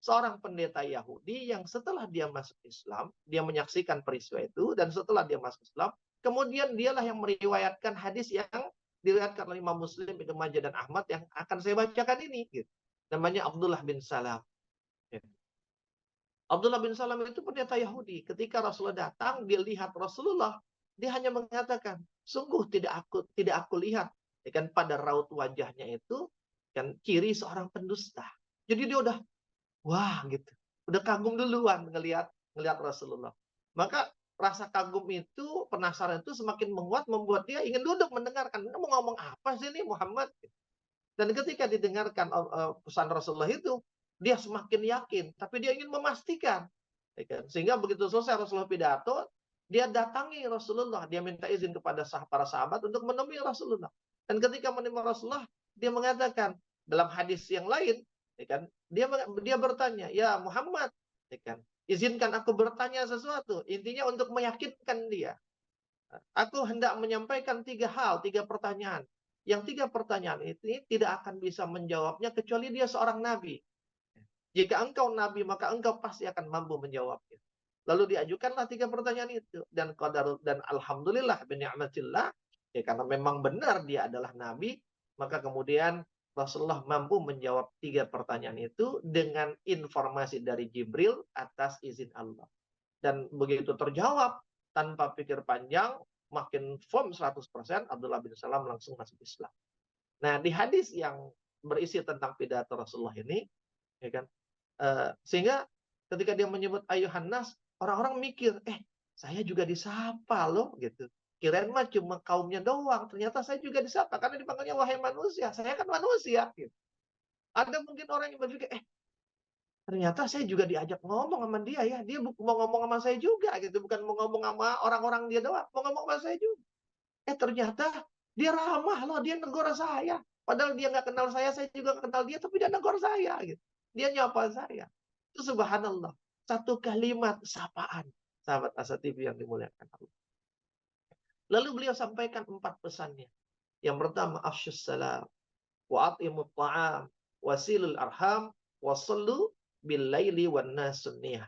seorang pendeta Yahudi yang setelah dia masuk Islam, dia menyaksikan peristiwa itu, dan setelah dia masuk Islam, kemudian dialah yang meriwayatkan hadis yang diriwayatkan oleh Imam Muslim, Ibnu Majah dan Ahmad yang akan saya bacakan ini. Gitu. Namanya Abdullah bin Salam. Abdullah bin Salam itu pendeta Yahudi. Ketika Rasulullah datang, dia lihat Rasulullah, dia hanya mengatakan, sungguh tidak aku lihat, ya kan, pada raut wajahnya itu kan ciri seorang pendusta. Jadi dia udah wah gitu, udah kagum duluan ngelihat Rasulullah. Maka rasa kagum itu, penasaran itu semakin menguat, membuat dia ingin duduk mendengarkan. Mau ngomong apa sih ini Muhammad? Dan ketika didengarkan pesan Rasulullah itu, dia semakin yakin, tapi dia ingin memastikan. Ya kan? Sehingga begitu selesai Rasulullah pidato, dia datangi Rasulullah, dia minta izin kepada para sahabat untuk menemui Rasulullah. Dan ketika menemui Rasulullah, dia mengatakan dalam hadis yang lain, ya kan? Dia bertanya, "Ya Muhammad, ya kan? Izinkan aku bertanya sesuatu." Intinya untuk meyakinkan dia. Aku hendak menyampaikan 3 hal, 3 pertanyaan. Yang 3 pertanyaan ini tidak akan bisa menjawabnya kecuali dia seorang nabi. Jika engkau nabi, maka engkau pasti akan mampu menjawabnya. Lalu diajukanlah 3 pertanyaan itu. Dan alhamdulillah bini'matillah, ya karena memang benar dia adalah nabi, maka kemudian Rasulullah mampu menjawab 3 pertanyaan itu dengan informasi dari Jibril atas izin Allah. Dan begitu terjawab, tanpa pikir panjang, makin firm 100%, Abdullah bin Salam langsung masuk Islam. Nah, di hadis yang berisi tentang pidato Rasulullah ini, ya kan, sehingga ketika dia menyebut ayuhan nas, orang-orang mikir, saya juga disapa loh, gitu. Kirain mah cuma kaumnya doang, ternyata saya juga disapa, karena dipanggilnya wahai manusia, saya kan manusia. Gitu. Ada mungkin orang yang berpikir, ternyata saya juga diajak ngomong sama dia ya. Dia mau ngomong sama saya juga gitu. Bukan mau ngomong sama orang-orang dia doang. Mau ngomong sama saya juga. Ternyata dia ramah loh. Dia negor saya. Padahal dia nggak kenal saya juga nggak kenal dia. Tapi dia negor saya gitu. Dia nyapa saya. Itu subhanallah. Satu kalimat sapaan. Sahabat Asa TV yang dimuliakan Allah. Lalu beliau sampaikan 4 pesannya. Yang pertama, afsyus salam, wa at'imut ta'am, wasilul arham, wasallu bil laili wan nasun niyah.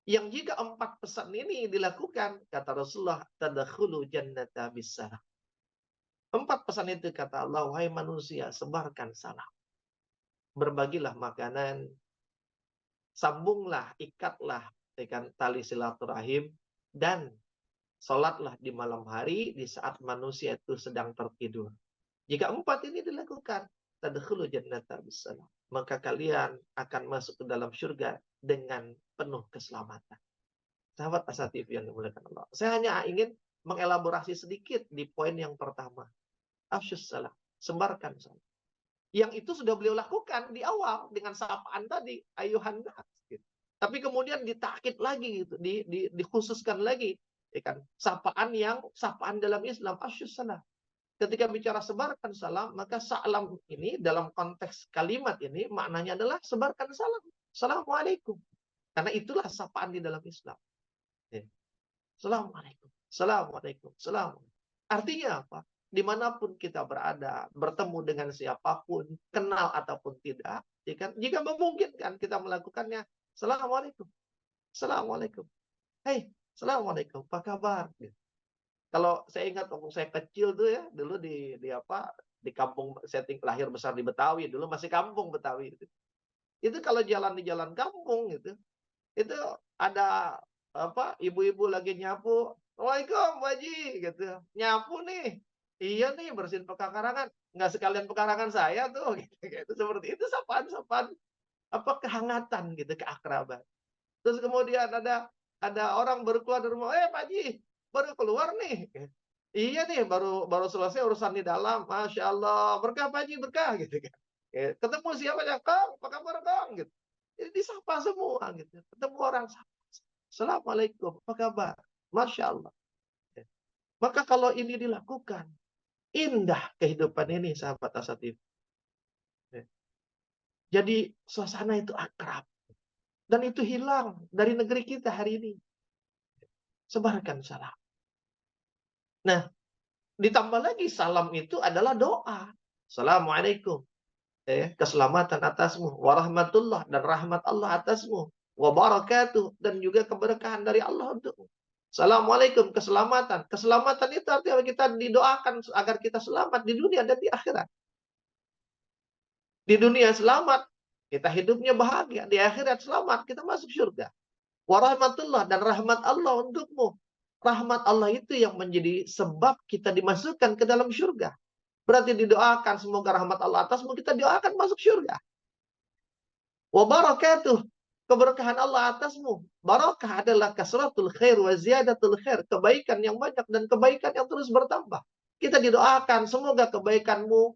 Yang jika 4 pesan ini dilakukan, kata Rasulullah, tadkhulu jannata bisalam. 4 pesan itu kata Allah, wahai manusia, sebarkan salam. Berbagilah makanan, sambunglah, ikatlah dengan tali silaturahim, dan sholatlah di malam hari di saat manusia itu sedang tertidur. Jika 4 ini dilakukan, tadkhulu jannata bisalam, maka kalian akan masuk ke dalam surga dengan penuh keselamatan. Sahabat Asa TV yang dimuliakan Allah. Saya hanya ingin mengelaborasi sedikit di poin yang pertama. Afsyus salam, sebarkan salam. Yang itu sudah beliau lakukan di awal dengan sapaan tadi, ayuhan nas. Gitu. Tapi kemudian ditakkid lagi, gitu, dikhususkan lagi, ya kan? Sapaan dalam Islam, afsyus salam. Ketika bicara sebarkan salam, maka salam ini dalam konteks kalimat ini maknanya adalah sebarkan salam. Assalamualaikum. Karena itulah sapaan di dalam Islam. Assalamualaikum. Assalamualaikum. Assalamualaikum. Artinya apa? Dimanapun kita berada, bertemu dengan siapapun, kenal ataupun tidak, ya kan? Jika memungkinkan kita melakukannya, Assalamualaikum. Assalamualaikum. Hei, Assalamualaikum. Apa kabar? Kalau saya ingat waktu saya kecil tuh ya, dulu di kampung, saya lahir besar di Betawi, dulu masih kampung Betawi. Itu kalau jalan di jalan kampung gitu, itu ada ibu-ibu lagi nyapu, Assalamualaikum Bu Haji, gitu. Nyapu nih. Iya nih, bersihin pekarangan. Nggak sekalian pekarangan saya tuh, gitu. Seperti itu sapaan-sapaan kehangatan gitu, keakraban. Terus kemudian ada orang baru keluar dari rumah, Pak Haji, baru keluar nih. Iya nih, baru selesai urusan di dalam. Masya Allah, berkah Pak Haji, berkah gitu kan. Ketemu siapa ya, Kang, apa kabar Kang? Gitu. Jadi disapa semua gitu. Ketemu orang sapa. Assalamualaikum, apa kabar? Masya Allah. Maka kalau ini dilakukan, indah kehidupan ini, sahabat Asatif. Jadi suasana itu akrab. Dan itu hilang dari negeri kita hari ini. Sebarkan salam. Nah, ditambah lagi salam itu adalah doa. Assalamualaikum. Keselamatan atasmu. Warahmatullah, dan rahmat Allah atasmu. Wabarakatuh, dan juga keberkahan dari Allah untukmu. Assalamualaikum, keselamatan. Keselamatan itu artinya kita didoakan agar kita selamat di dunia dan di akhirat. Di dunia selamat, kita hidupnya bahagia. Di akhirat selamat, kita masuk surga. Warahmatullah, dan rahmat Allah untukmu. Rahmat Allah itu yang menjadi sebab kita dimasukkan ke dalam surga. Berarti didoakan semoga rahmat Allah atasmu, kita doakan masuk surga. Wabarakatuh, keberkahan Allah atasmu. Barakah adalah kasratul khair wa ziyadatul khair. Kebaikan yang banyak dan kebaikan yang terus bertambah. Kita didoakan semoga kebaikanmu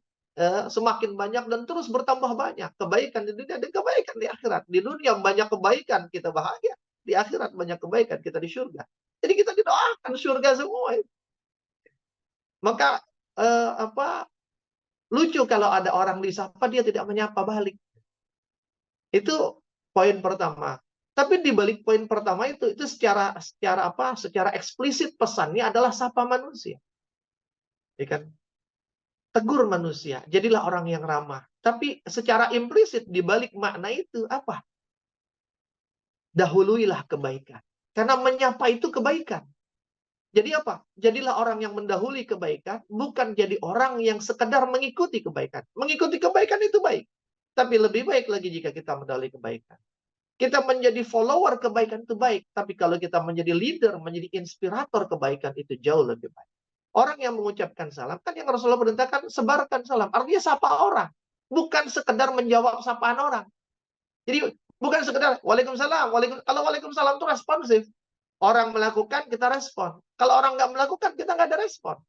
semakin banyak dan terus bertambah banyak. Kebaikan di dunia dan kebaikan di akhirat. Di dunia banyak kebaikan, kita bahagia. Di akhirat banyak kebaikan, kita di surga. Jadi kita didoakan surga semua. Maka lucu kalau ada orang disapa dia tidak menyapa balik. Itu poin pertama. Tapi di balik poin pertama itu secara eksplisit pesannya adalah sapa manusia. Ya kan? Tegur manusia, jadilah orang yang ramah. Tapi secara implisit di balik makna itu apa? Dahuluilah kebaikan. Karena menyapa itu kebaikan. Jadi apa? Jadilah orang yang mendahului kebaikan, bukan jadi orang yang sekedar mengikuti kebaikan. Mengikuti kebaikan itu baik. Tapi lebih baik lagi jika kita mendahului kebaikan. Kita menjadi follower kebaikan itu baik. Tapi kalau kita menjadi leader, menjadi inspirator kebaikan itu jauh lebih baik. Orang yang mengucapkan salam, kan yang Rasulullah perintahkan, sebarkan salam. Artinya sapa orang. Bukan sekedar menjawab sapaan orang. Jadi bukan sekedar, Waalaikumsalam. Kalau Waalaikumsalam itu responsif. Orang melakukan, kita respon. Kalau orang nggak melakukan, kita nggak ada respon.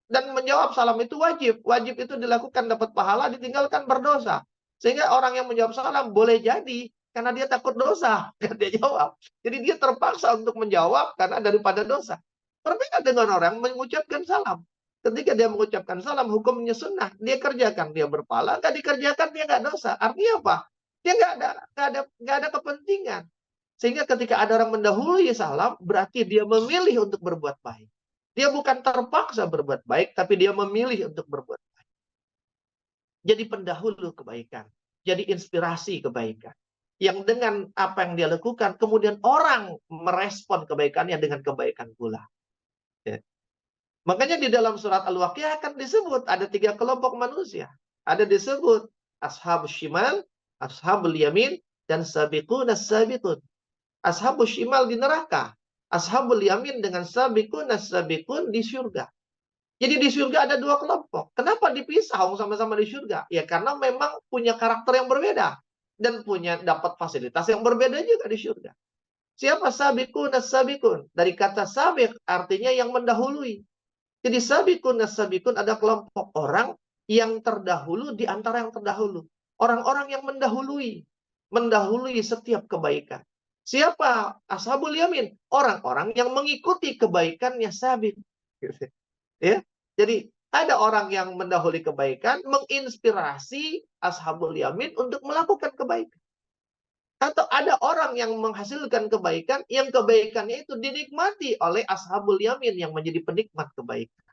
Dan menjawab salam itu wajib. Wajib itu dilakukan, dapat pahala, ditinggalkan berdosa. Sehingga orang yang menjawab salam boleh jadi karena dia takut dosa. Kan dia jawab. Jadi dia terpaksa untuk menjawab karena daripada dosa. Berbeda dengan orang mengucapkan salam. Ketika dia mengucapkan salam, hukumnya sunnah. Dia kerjakan, dia berpahala. Nggak dikerjakan, dia nggak dosa. Artinya apa? Dia nggak ada kepentingan. Sehingga ketika ada orang mendahului salam, berarti dia memilih untuk berbuat baik. Dia bukan terpaksa berbuat baik, tapi dia memilih untuk berbuat baik. Jadi pendahulu kebaikan. Jadi inspirasi kebaikan. Yang dengan apa yang dia lakukan, kemudian orang merespon kebaikannya dengan kebaikan pula. Ya. Makanya di dalam surat Al-Waqiah akan disebut ada 3 kelompok manusia. Ada disebut ashabus shimal, ashabul yamin, dan sabiqunas sabiqun. Ashabus shimal di neraka. Ashabul yamin dengan sabiqunas sabiqun di surga. Jadi di surga ada 2 kelompok. Kenapa dipisah sama-sama di surga? Ya karena memang punya karakter yang berbeda. Dan punya dapat fasilitas yang berbeda juga di surga. Siapa sabiqunas sabiqun? Dari kata sabiq artinya yang mendahului. Jadi sabiqun as-sabiqun ada kelompok orang yang terdahulu di antara yang terdahulu. Orang-orang yang mendahului. Mendahului setiap kebaikan. Siapa? Ashabul yamin. Orang-orang yang mengikuti kebaikannya sabiq. Ya. Jadi ada orang yang mendahului kebaikan, menginspirasi ashabul yamin untuk melakukan kebaikan. Atau ada orang yang menghasilkan kebaikan, yang kebaikannya itu dinikmati oleh ashabul yamin yang menjadi penikmat kebaikan.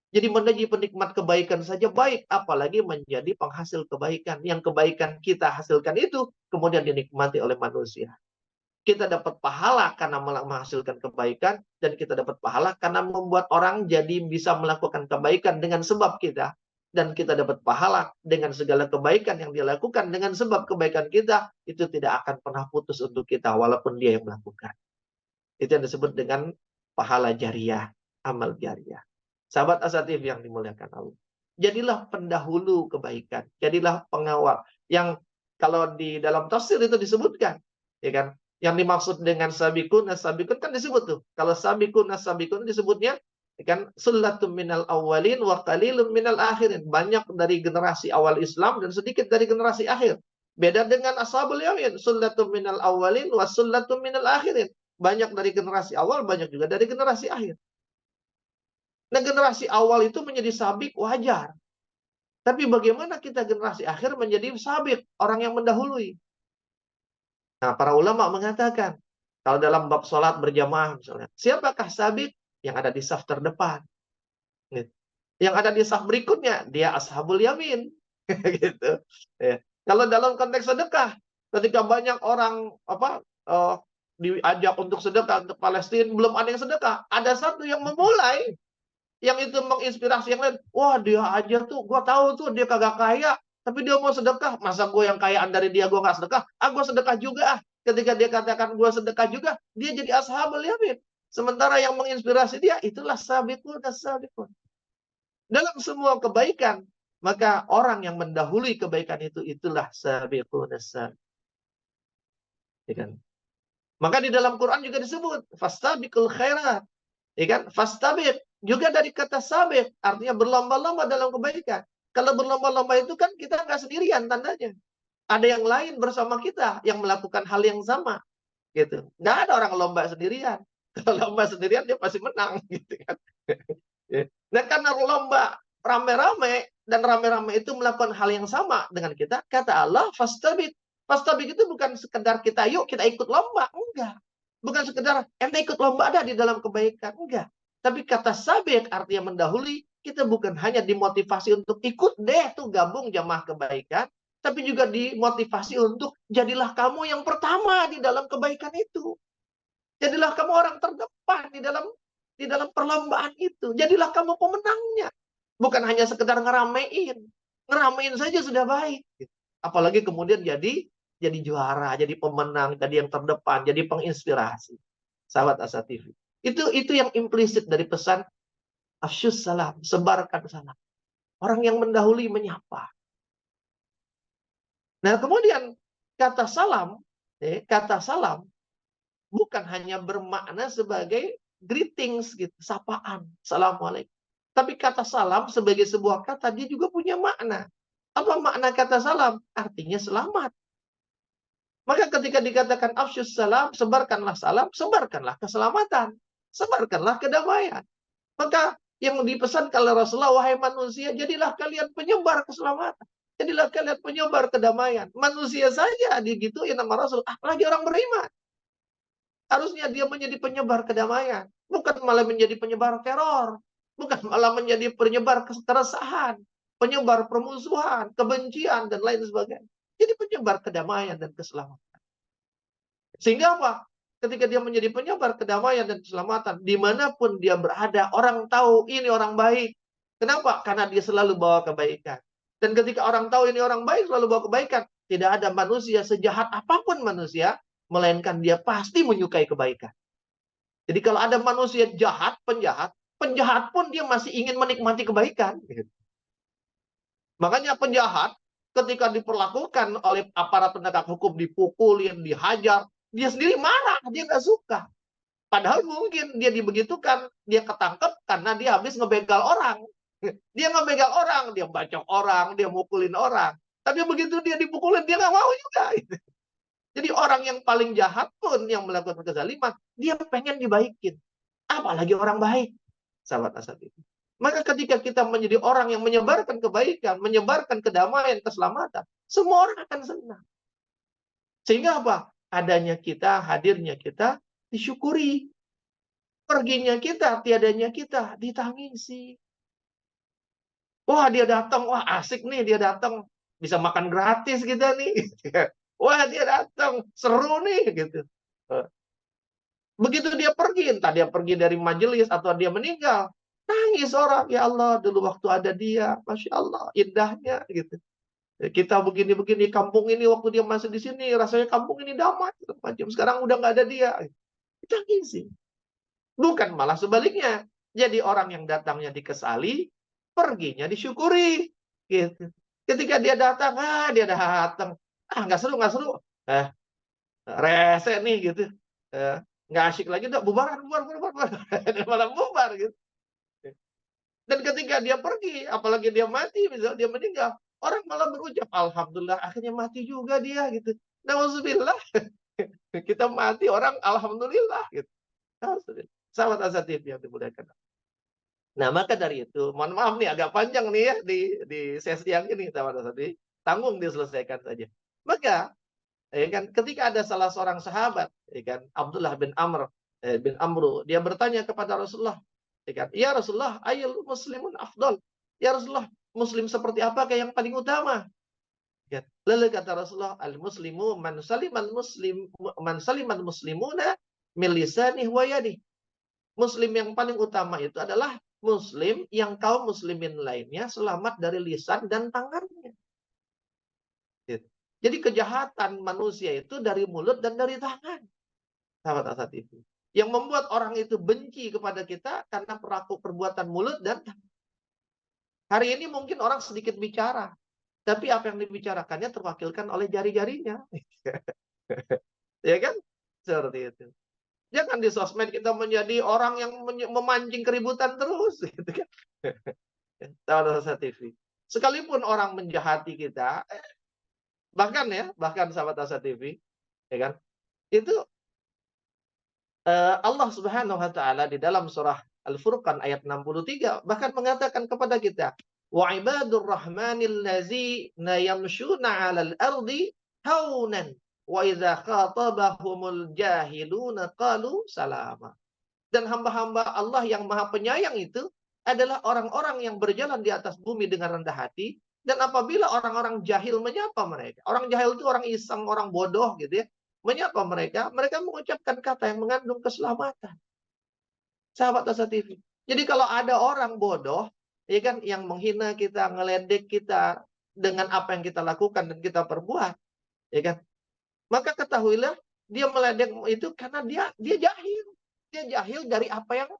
Jadi menjadi penikmat kebaikan saja baik, apalagi menjadi penghasil kebaikan. Yang kebaikan kita hasilkan itu kemudian dinikmati oleh manusia. Kita dapat pahala karena menghasilkan kebaikan, dan kita dapat pahala karena membuat orang jadi bisa melakukan kebaikan dengan sebab kita. Dan kita dapat pahala dengan segala kebaikan yang dia lakukan dengan sebab kebaikan kita, itu tidak akan pernah putus untuk kita walaupun dia yang melakukan. Itu yang disebut dengan pahala jariah, amal jariah. Sahabat Asatif yang dimuliakan Allah. Jadilah pendahulu kebaikan. Jadilah pengawal. Yang kalau di dalam tafsir itu disebutkan. Ya kan? Yang dimaksud dengan sabiqun as-sabiqun kan disebut tuh. Kalau sabiqun as-sabiqun disebutnya ya kan sullatun minal awwalin wa qalilun minal akhirin. Banyak dari generasi awal Islam dan sedikit dari generasi akhir. Beda dengan ashabul yamin. Sullatun minal awwalin wa sullatun minal akhirin. Banyak dari generasi awal, banyak juga dari generasi akhir. Nah, generasi awal itu menjadi sabik wajar. Tapi bagaimana kita generasi akhir menjadi sabik, orang yang mendahului? Nah, para ulama mengatakan, kalau dalam bab sholat berjamaah misalnya, siapakah sabik? Yang ada di saf terdepan. Gitu. Yang ada di saf berikutnya, dia ashabul yamin. Gitu. Ya. Kalau dalam konteks sedekah, ketika banyak orang diajak untuk sedekah untuk Palestina, belum ada yang sedekah. Ada satu yang memulai, yang itu menginspirasi yang lain. Wah, dia aja tuh, gua tahu tuh dia kagak kaya, tapi dia mau sedekah. Masa gue yang kayaan dari dia gua nggak sedekah? Gua sedekah juga ah. Ketika dia katakan gua sedekah juga, dia jadi ashabul yamin. Sementara yang menginspirasi dia itulah sabiqun as-sabiqun. Dalam semua kebaikan, maka orang yang mendahului kebaikan itu itulah sabiqun as-sabiqun. Ya kan? Maka di dalam Quran juga disebut fastabiqul khairat. Ya kan? Fastabiq juga dari kata sabiq, artinya berlomba-lomba dalam kebaikan. Kalau berlomba-lomba itu kan kita nggak sendirian tandanya. Ada yang lain bersama kita yang melakukan hal yang sama. Gitu. Nggak ada orang lomba sendirian. Kalau lomba sendirian dia pasti menang. Gitu kan. Ya. Nah karena lomba rame-rame, dan rame-rame itu melakukan hal yang sama dengan kita, kata Allah, fastabiq. Fastabiq itu bukan sekedar kita, yuk kita ikut lomba. Enggak. Bukan sekedar ente ikut lomba ada di dalam kebaikan. Enggak. Tapi kata sabiq artinya mendahului, kita bukan hanya dimotivasi untuk ikut deh tuh gabung jamaah kebaikan, tapi juga dimotivasi untuk jadilah kamu yang pertama di dalam kebaikan itu. Jadilah kamu orang terdepan di dalam perlombaan itu. Jadilah kamu pemenangnya. Bukan hanya sekedar ngeramein. Ngeramein saja sudah baik. Apalagi kemudian jadi juara, jadi pemenang, jadi yang terdepan, jadi penginspirasi. Sahabat Asa TV. Itu yang implisit dari pesan afsyus salam, sebarkan salam. Orang yang mendahului menyapa. Nah, kemudian kata salam bukan hanya bermakna sebagai greetings gitu, sapaan, assalamualaikum. Tapi kata salam sebagai sebuah kata dia juga punya makna. Apa makna kata salam? Artinya selamat. Maka ketika dikatakan afsyus salam, sebarkanlah salam, sebarkanlah keselamatan, sebarkanlah kedamaian. Maka yang dipesan oleh Rasulullah, wahai manusia, jadilah kalian penyebar keselamatan. Jadilah kalian penyebar kedamaian. Manusia saja digituin nama Rasul, apalagi orang beriman. Harusnya dia menjadi penyebar kedamaian. bukan malah menjadi penyebar teror, bukan malah menjadi penyebar keresahan, penyebar permusuhan, kebencian, dan lain sebagainya. Jadi penyebar kedamaian dan keselamatan. Sehingga apa? Ketika dia menjadi penyebar kedamaian dan keselamatan, dimanapun dia berada, orang tahu ini orang baik. Kenapa? Karena dia selalu bawa kebaikan. Dan ketika orang tahu ini orang baik, selalu bawa kebaikan, tidak ada manusia sejahat apapun manusia, melainkan dia pasti menyukai kebaikan. Jadi kalau ada manusia jahat, penjahat, penjahat pun dia masih ingin menikmati kebaikan. Makanya penjahat ketika diperlakukan oleh aparat penegak hukum, dipukulin, dihajar, dia sendiri marah, dia nggak suka. Padahal mungkin dia dibegitukan, dia ketangkep karena dia habis ngebegal orang. Dia ngebegal orang, dia bacok orang, dia mukulin orang. Tapi begitu dia dipukulin, dia nggak mau juga. Jadi orang yang paling jahat pun yang melakukan kezaliman, dia pengen dibaikin. Apalagi orang baik, sahabat asat itu. Maka ketika kita menjadi orang yang menyebarkan kebaikan, menyebarkan kedamaian, keselamatan, semua orang akan senang. Sehingga apa? Adanya kita, hadirnya kita, disyukuri. Perginya kita, tiadanya kita, ditangisi. Wah, dia datang, wah asik nih dia datang. Bisa makan gratis kita nih. Wah, dia datang, seru nih gitu. Begitu dia pergi, entah dia pergi dari majelis atau dia meninggal, nangis orang, ya Allah, dulu waktu ada dia, Masya Allah, indahnya gitu. Kita begini-begini, kampung ini waktu dia masih di sini, rasanya kampung ini damai, macam sekarang udah nggak ada dia. Kita ngisi. Bukan malah sebaliknya. Jadi orang yang datangnya dikesali, perginya disyukuri. Gitu. Ketika dia datang, dia datang. Nggak seru, nggak seru. Rese nih gitu. Nggak asik lagi, udah bubar. Malah bubar gitu. Dan ketika dia pergi, apalagi dia mati, misalnya dia meninggal, orang malah berucap, Alhamdulillah, akhirnya mati juga dia gitu. Nauzubillah, kita mati orang, Alhamdulillah gitu. Sahabat Asatid yang dimuliakan. Nah, maka dari itu, mohon maaf nih agak panjang nih ya di sesi yang ini, sahabat Asatid. Tanggung diselesaikan saja. Maka, ya kan, ketika ada salah seorang sahabat, ya kan, Abdullah bin Amr bin Amru, dia bertanya kepada Rasulullah, ya kan, ya Rasulullah, ayul muslimun afdal. Ya Rasulullah, muslim seperti apakah yang paling utama? Ya. Lalu kata Rasulullah, al-muslimu man saliman muslimuna min lisanihi wa yadihi. Muslim yang paling utama itu adalah muslim yang kaum muslimin lainnya selamat dari lisan dan tangannya. Gitu. Jadi kejahatan manusia itu dari mulut dan dari tangan. Sahabat asat itu. Yang membuat orang itu benci kepada kita karena perbuatan mulut dan tangan. Hari ini mungkin orang sedikit bicara, tapi apa yang dibicarakannya terwakilkan oleh jari-jarinya. Ya kan? Seperti itu. Jangan di sosmed kita menjadi orang yang memancing keributan terus. Gitu kan? Sahabat asat TV. Sekalipun orang menjahati kita, bahkan sahabat asat TV, ya kan? Itu Allah Subhanahu wa taala di dalam surah Al-Furqan ayat 63 bahkan mengatakan kepada kita, "Wa ibadur rahmanil ladzina yamshuna 'alal ardi haunan wa idza khatabahumul jahiluna qalu salama." Dan hamba-hamba Allah yang Maha Penyayang itu adalah orang-orang yang berjalan di atas bumi dengan rendah hati, dan apabila orang-orang jahil menyapa mereka. Orang jahil itu orang iseng, orang bodoh gitu ya. Menyapa mereka, mereka mengucapkan kata yang mengandung keselamatan. Sahabat Asa TV. Jadi kalau ada orang bodoh, ya kan, yang menghina kita, ngeledek kita dengan apa yang kita lakukan dan kita perbuat, ya kan? Maka ketahuilah dia meledek itu karena dia jahil. Dia jahil dari apa yang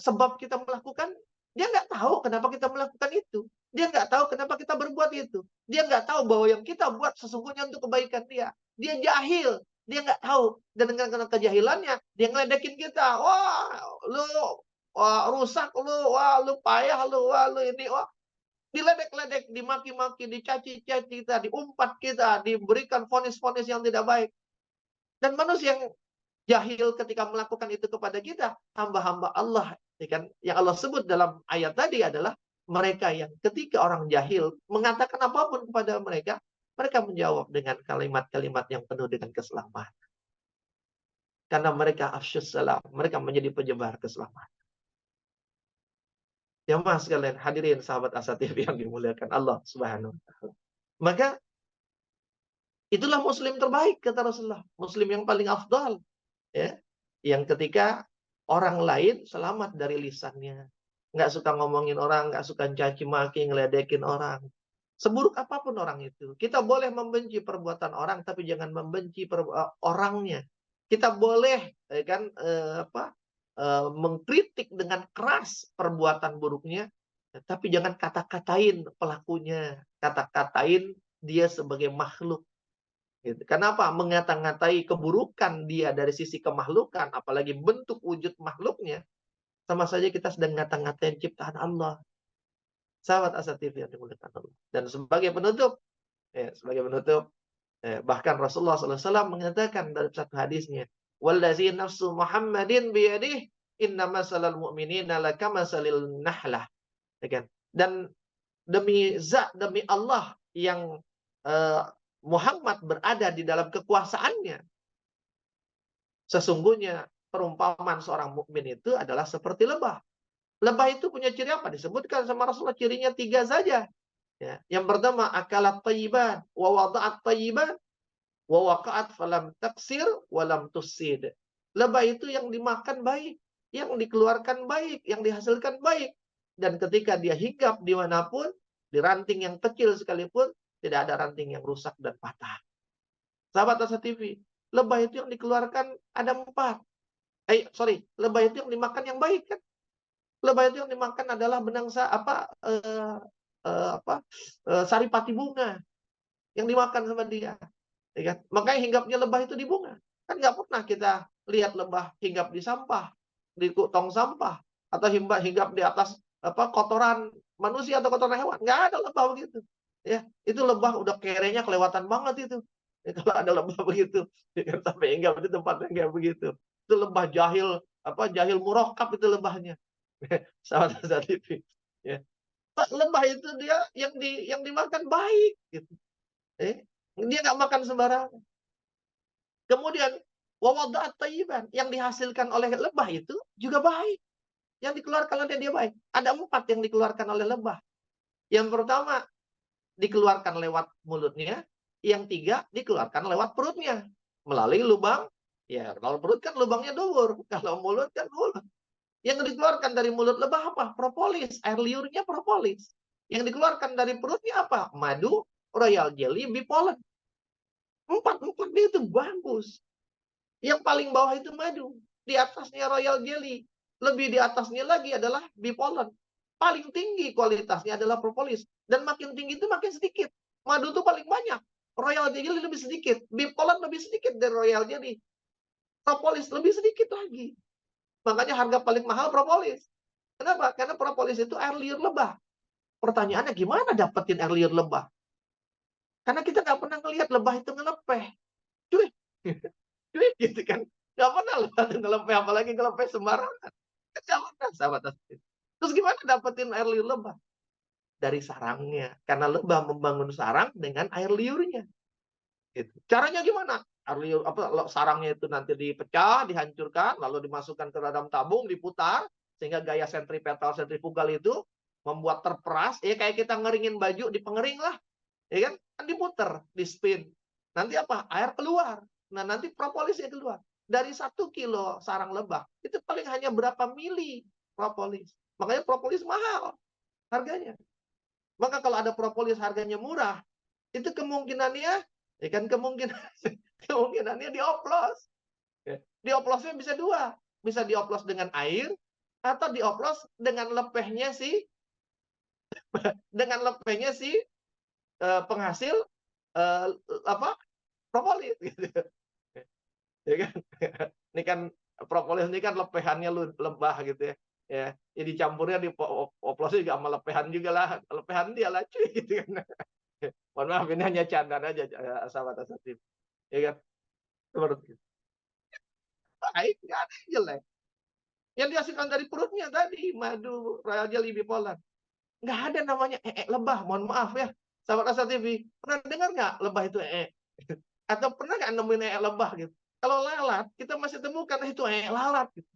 sebab kita melakukan. Dia nggak tahu kenapa kita melakukan itu. Dia nggak tahu kenapa kita berbuat itu. Dia nggak tahu bahwa yang kita buat sesungguhnya untuk kebaikan dia. Dia jahil. Dia nggak tahu. Dan dengan kejahilannya, dia ngeledekin kita. Wah, lu rusak lu. Wah, lu payah lu. Wah, lu ini. Wah, diledek-ledek, dimaki-maki, dicaci-caci kita, diumpat kita, diberikan vonis-vonis yang tidak baik. Dan manusia yang jahil ketika melakukan itu kepada kita, hamba-hamba Allah, ya kan? Yang Allah sebut dalam ayat tadi adalah mereka yang ketika orang jahil mengatakan apapun kepada mereka, mereka menjawab dengan kalimat-kalimat yang penuh dengan keselamatan. Karena mereka afsyus salam, mereka menjadi penyebar keselamatan. Jamaah sekalian, hadirin sahabat Asa TV yang dimuliakan Allah Subhanahu wa taala. Maka itulah muslim terbaik kata Rasulullah, muslim yang paling afdal, ya. Yang ketika orang lain selamat dari lisannya, nggak suka ngomongin orang, nggak suka caci maki, ngeledekin orang. Seburuk apapun orang itu, kita boleh membenci perbuatan orang, tapi jangan membenci orangnya. Kita boleh, kan, mengkritik dengan keras perbuatan buruknya, tapi jangan kata-katain pelakunya, kata-katain dia sebagai makhluk. Gitu. Kenapa? Mengata-ngatai keburukan dia dari sisi kemakhlukan, apalagi bentuk wujud makhluknya, sama saja kita sedang ngata-ngatain ciptaan Allah. Sahabat Asa TV yang dimuliakan Allah. Dan sebagai penutup, bahkan Rasulullah SAW mengatakan dalam satu hadisnya, "Wallazi nafsu Muhammadin biyadih, inna masalal mu'minina lakamasalil nahlah." Ya kan? Dan demi Allah yang Muhammad berada di dalam kekuasaannya, sesungguhnya perumpamaan seorang mukmin itu adalah seperti lebah. Lebah itu punya ciri apa? Disebutkan sama Rasulullah cirinya 3 saja. Ya. Yang pertama, akalat thayyiban, wa wada'at thayyiban, wa waqa'at falam taksir, wa lam tusid. Lebah itu yang dimakan baik, yang dikeluarkan baik, yang dihasilkan baik. Dan ketika dia hinggap dimanapun, di ranting yang kecil sekalipun, tidak ada ranting yang rusak dan patah. Sahabat Asa TV, lebah itu yang dikeluarkan ada 4. Lebah itu yang dimakan yang baik kan? Lebah itu yang dimakan adalah saripati bunga yang dimakan sama dia, ya kan? Makanya hinggapnya lebah itu di bunga. Kan nggak pernah kita lihat lebah hinggap di sampah, di tong sampah, atau hinggap di atas kotoran manusia atau kotoran hewan. Nggak ada lebah begitu. Ya, itu lebah udah kerenya kelewatan banget itu. Ya, kalau ada lebah begitu, ya kan, sampai hinggap di tempat yang kayak begitu. Itu lebah jahil, jahil murakkab itu lebahnya. Sahabat TV. Ya. Lebah itu dia yang dimakan baik gitu. Dia nggak makan sembarangan. Kemudian wawada'at thayyiban, yang dihasilkan oleh lebah itu juga baik. Yang dikeluarkan oleh dia baik. Ada 4 yang dikeluarkan oleh lebah. Yang pertama dikeluarkan lewat mulutnya, yang 3 dikeluarkan lewat perutnya melalui lubang. Ya, kalau perut kan lubangnya dubur, kalau mulut kan mulut. Yang dikeluarkan dari mulut lebah apa? Propolis, air liurnya propolis. Yang dikeluarkan dari perutnya apa? Madu, royal jelly, bee pollen. 4 itu bagus. Yang paling bawah itu madu. Di atasnya royal jelly. Lebih di atasnya lagi adalah bee pollen. Paling tinggi kualitasnya adalah propolis. Dan makin tinggi itu makin sedikit. Madu itu paling banyak. Royal jelly lebih sedikit. Bee pollen lebih sedikit dari royal jelly. Propolis lebih sedikit lagi. Makanya harga paling mahal propolis. Kenapa? Karena propolis itu air liur lebah. Pertanyaannya gimana dapetin air liur lebah? Karena kita nggak pernah ngelihat lebah itu ngelepeh. Cuy, cuy gitu kan. Nggak pernah lebah itu ngelepeh, apalagi ngelepeh sembarangan. Nggak pernah, sahabat. Terus gimana dapetin air liur lebah? Dari sarangnya. Karena lebah membangun sarang dengan air liurnya. Gitu. Caranya gimana? Air liur, sarangnya itu nanti dipecah, dihancurkan, lalu dimasukkan ke dalam tabung, diputar, sehingga gaya sentrifugal itu membuat terperas, ya kayak kita ngeringin baju di pengering lah, ya kan? Kan diputer, di spin. Nanti apa? Air keluar. Nah, nanti propolisnya keluar. Dari 1 kilo sarang lebah, itu paling hanya berapa mili propolis. Makanya propolis mahal harganya. Maka kalau ada propolis harganya murah, itu kemungkinannya, ya kan, kemungkinannya dioplos. Ya. Dioplosnya bisa 2. Bisa dioplos dengan air, atau dioplos dengan lepehnya si penghasil propolis gitu. Ya kan? Ini kan propolis ini kan lepehannya lebah gitu ya. Ya, dicampurnya di oplosnya juga sama lepehan juga lah. Lepehan dia lah cuy gitu kan. Mohon maaf ini hanya candaan aja sahabat asatid. Ya kan? Seperti itu. Baik, nggak ada yang jelek. Yang dihasilkan dari perutnya tadi madu, royal jelly, bee pollen. Nggak ada namanya lebah. Mohon maaf ya, sahabat Asa TV. Pernah dengar nggak lebah itu Atau pernah nggak nemuin lebah gitu? Kalau lalat, kita masih temukan itu lalat. Gitu.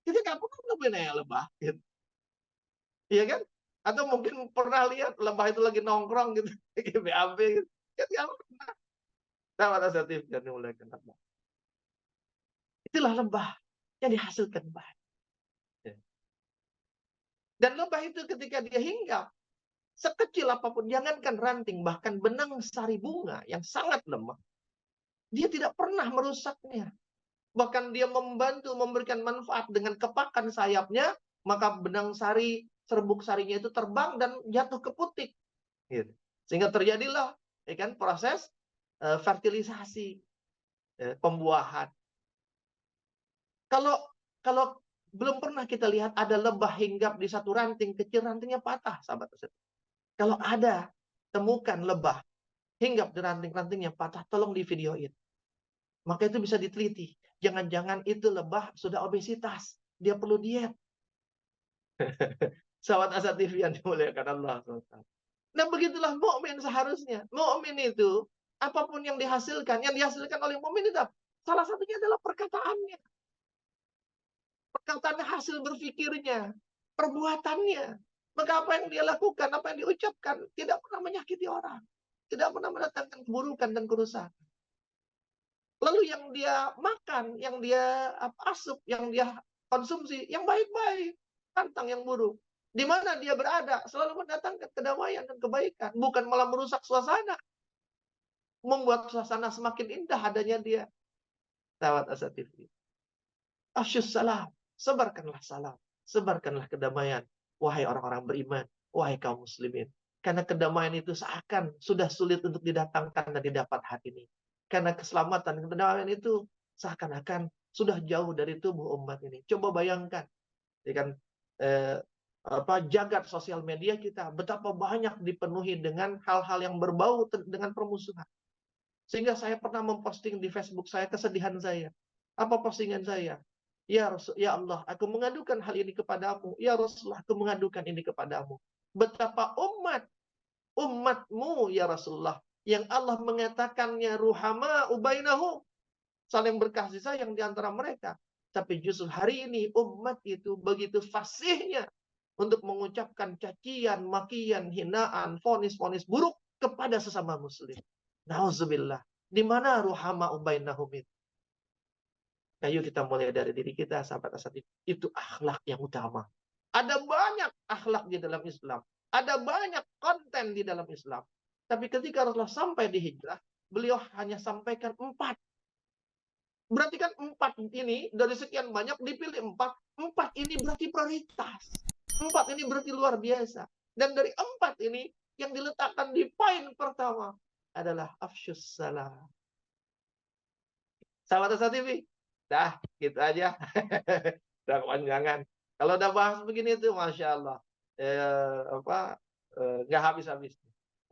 Kita nggak pernah nemuin lebah. Gitu. Iya kan? Atau mungkin pernah lihat lebah itu lagi nongkrong gitu, lagi BAB gitu. Kan nggak pernah. Nah, pada saat itu dan dimuliakan Allah. Itulah lebah yang dihasilkan bahan. Dan lebah itu ketika dia hinggap, sekecil apapun, jangankan ranting, bahkan benang sari bunga yang sangat lemah, dia tidak pernah merusaknya. Bahkan dia membantu memberikan manfaat dengan kepakan sayapnya, maka benang sari, serbuk sarinya itu terbang dan jatuh ke putik. Gitu. Sehingga terjadilah ya kan, proses fertilisasi, pembuahan. Kalau kalau belum pernah kita lihat ada lebah hinggap di satu ranting kecil, rantingnya patah, sahabat. Kalau ada, temukan lebah hinggap di ranting-rantingnya patah, tolong di videoin. Maka itu bisa diteliti. Jangan-jangan itu lebah sudah obesitas. Dia perlu diet. Sahabat Asa TV yang dimuliakan Allah. Nah, begitulah mukmin seharusnya. Mukmin itu, apapun yang dihasilkan oleh mukmin itu, salah satunya adalah perkataannya. Perkataannya hasil berpikirnya. Perbuatannya. Maka apa yang dia lakukan, apa yang diucapkan, tidak pernah menyakiti orang. Tidak pernah mendatangkan keburukan dan kerusakan. Lalu yang dia makan, yang dia asup, yang dia konsumsi, yang baik-baik, tantang yang buruk. Di mana dia berada, selalu mendatangkan kedamaian dan kebaikan, bukan malah merusak suasana, membuat suasana semakin indah adanya dia. Tawat asatif. Afsyus salam, sebarkanlah salam, sebarkanlah kedamaian, wahai orang-orang beriman, wahai kaum muslimin. Karena kedamaian itu seakan sudah sulit untuk didatangkan dan didapat hari ini. Karena keselamatan dan kedamaian itu seakan-akan sudah jauh dari tubuh umat ini. Coba bayangkan, ya kan, jagat sosial media kita betapa banyak dipenuhi dengan hal-hal yang berbau dengan permusuhan. Sehingga saya pernah memposting di Facebook saya kesedihan saya. Apa postingan saya? Ya Allah, aku mengadukan hal ini kepadamu. Ya Rasulullah, aku mengadukan ini kepadamu. Betapa umatmu ya Rasulullah, yang Allah mengatakannya ruhama ubainahu, saling berkasih sayang di antara mereka. Tapi justru hari ini umat itu begitu fasihnya untuk mengucapkan cacian, makian, hinaan, vonis-vonis buruk kepada sesama muslim. Nauzubillah. Di mana ruhama ubainahum itu? Ayo kita mulai dari diri kita, sahabat asatid. Itu akhlak yang utama. Ada banyak akhlak di dalam Islam. Ada banyak konten di dalam Islam. Tapi ketika Rasulullah sampai di hijrah, beliau hanya sampaikan 4. Berarti kan 4 ini, dari sekian banyak dipilih 4. 4 ini berarti prioritas. 4 ini berarti luar biasa. Dan dari 4 ini, yang diletakkan di poin pertama adalah afsyus salam. Sahabat Asa TV. Dah, gitu aja. Udah kepanjangan. Kalau udah bahas begini tuh, Masya Allah. Nggak habis-habis.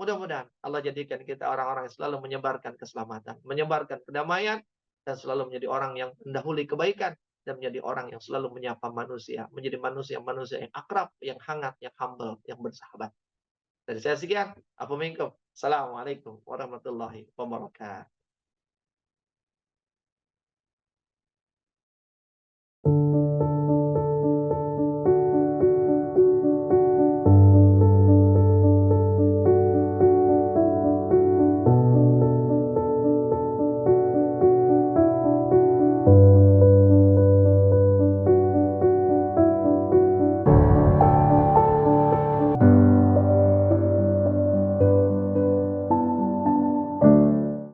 Mudah-mudahan Allah jadikan kita orang-orang yang selalu menyebarkan keselamatan, menyebarkan kedamaian, dan selalu menjadi orang yang mendahului kebaikan, dan menjadi orang yang selalu menyapa manusia, menjadi manusia yang akrab, yang hangat, yang humble, yang bersahabat. Dari saya sekian. Assalamualaikum warahmatullahi wabarakatuh.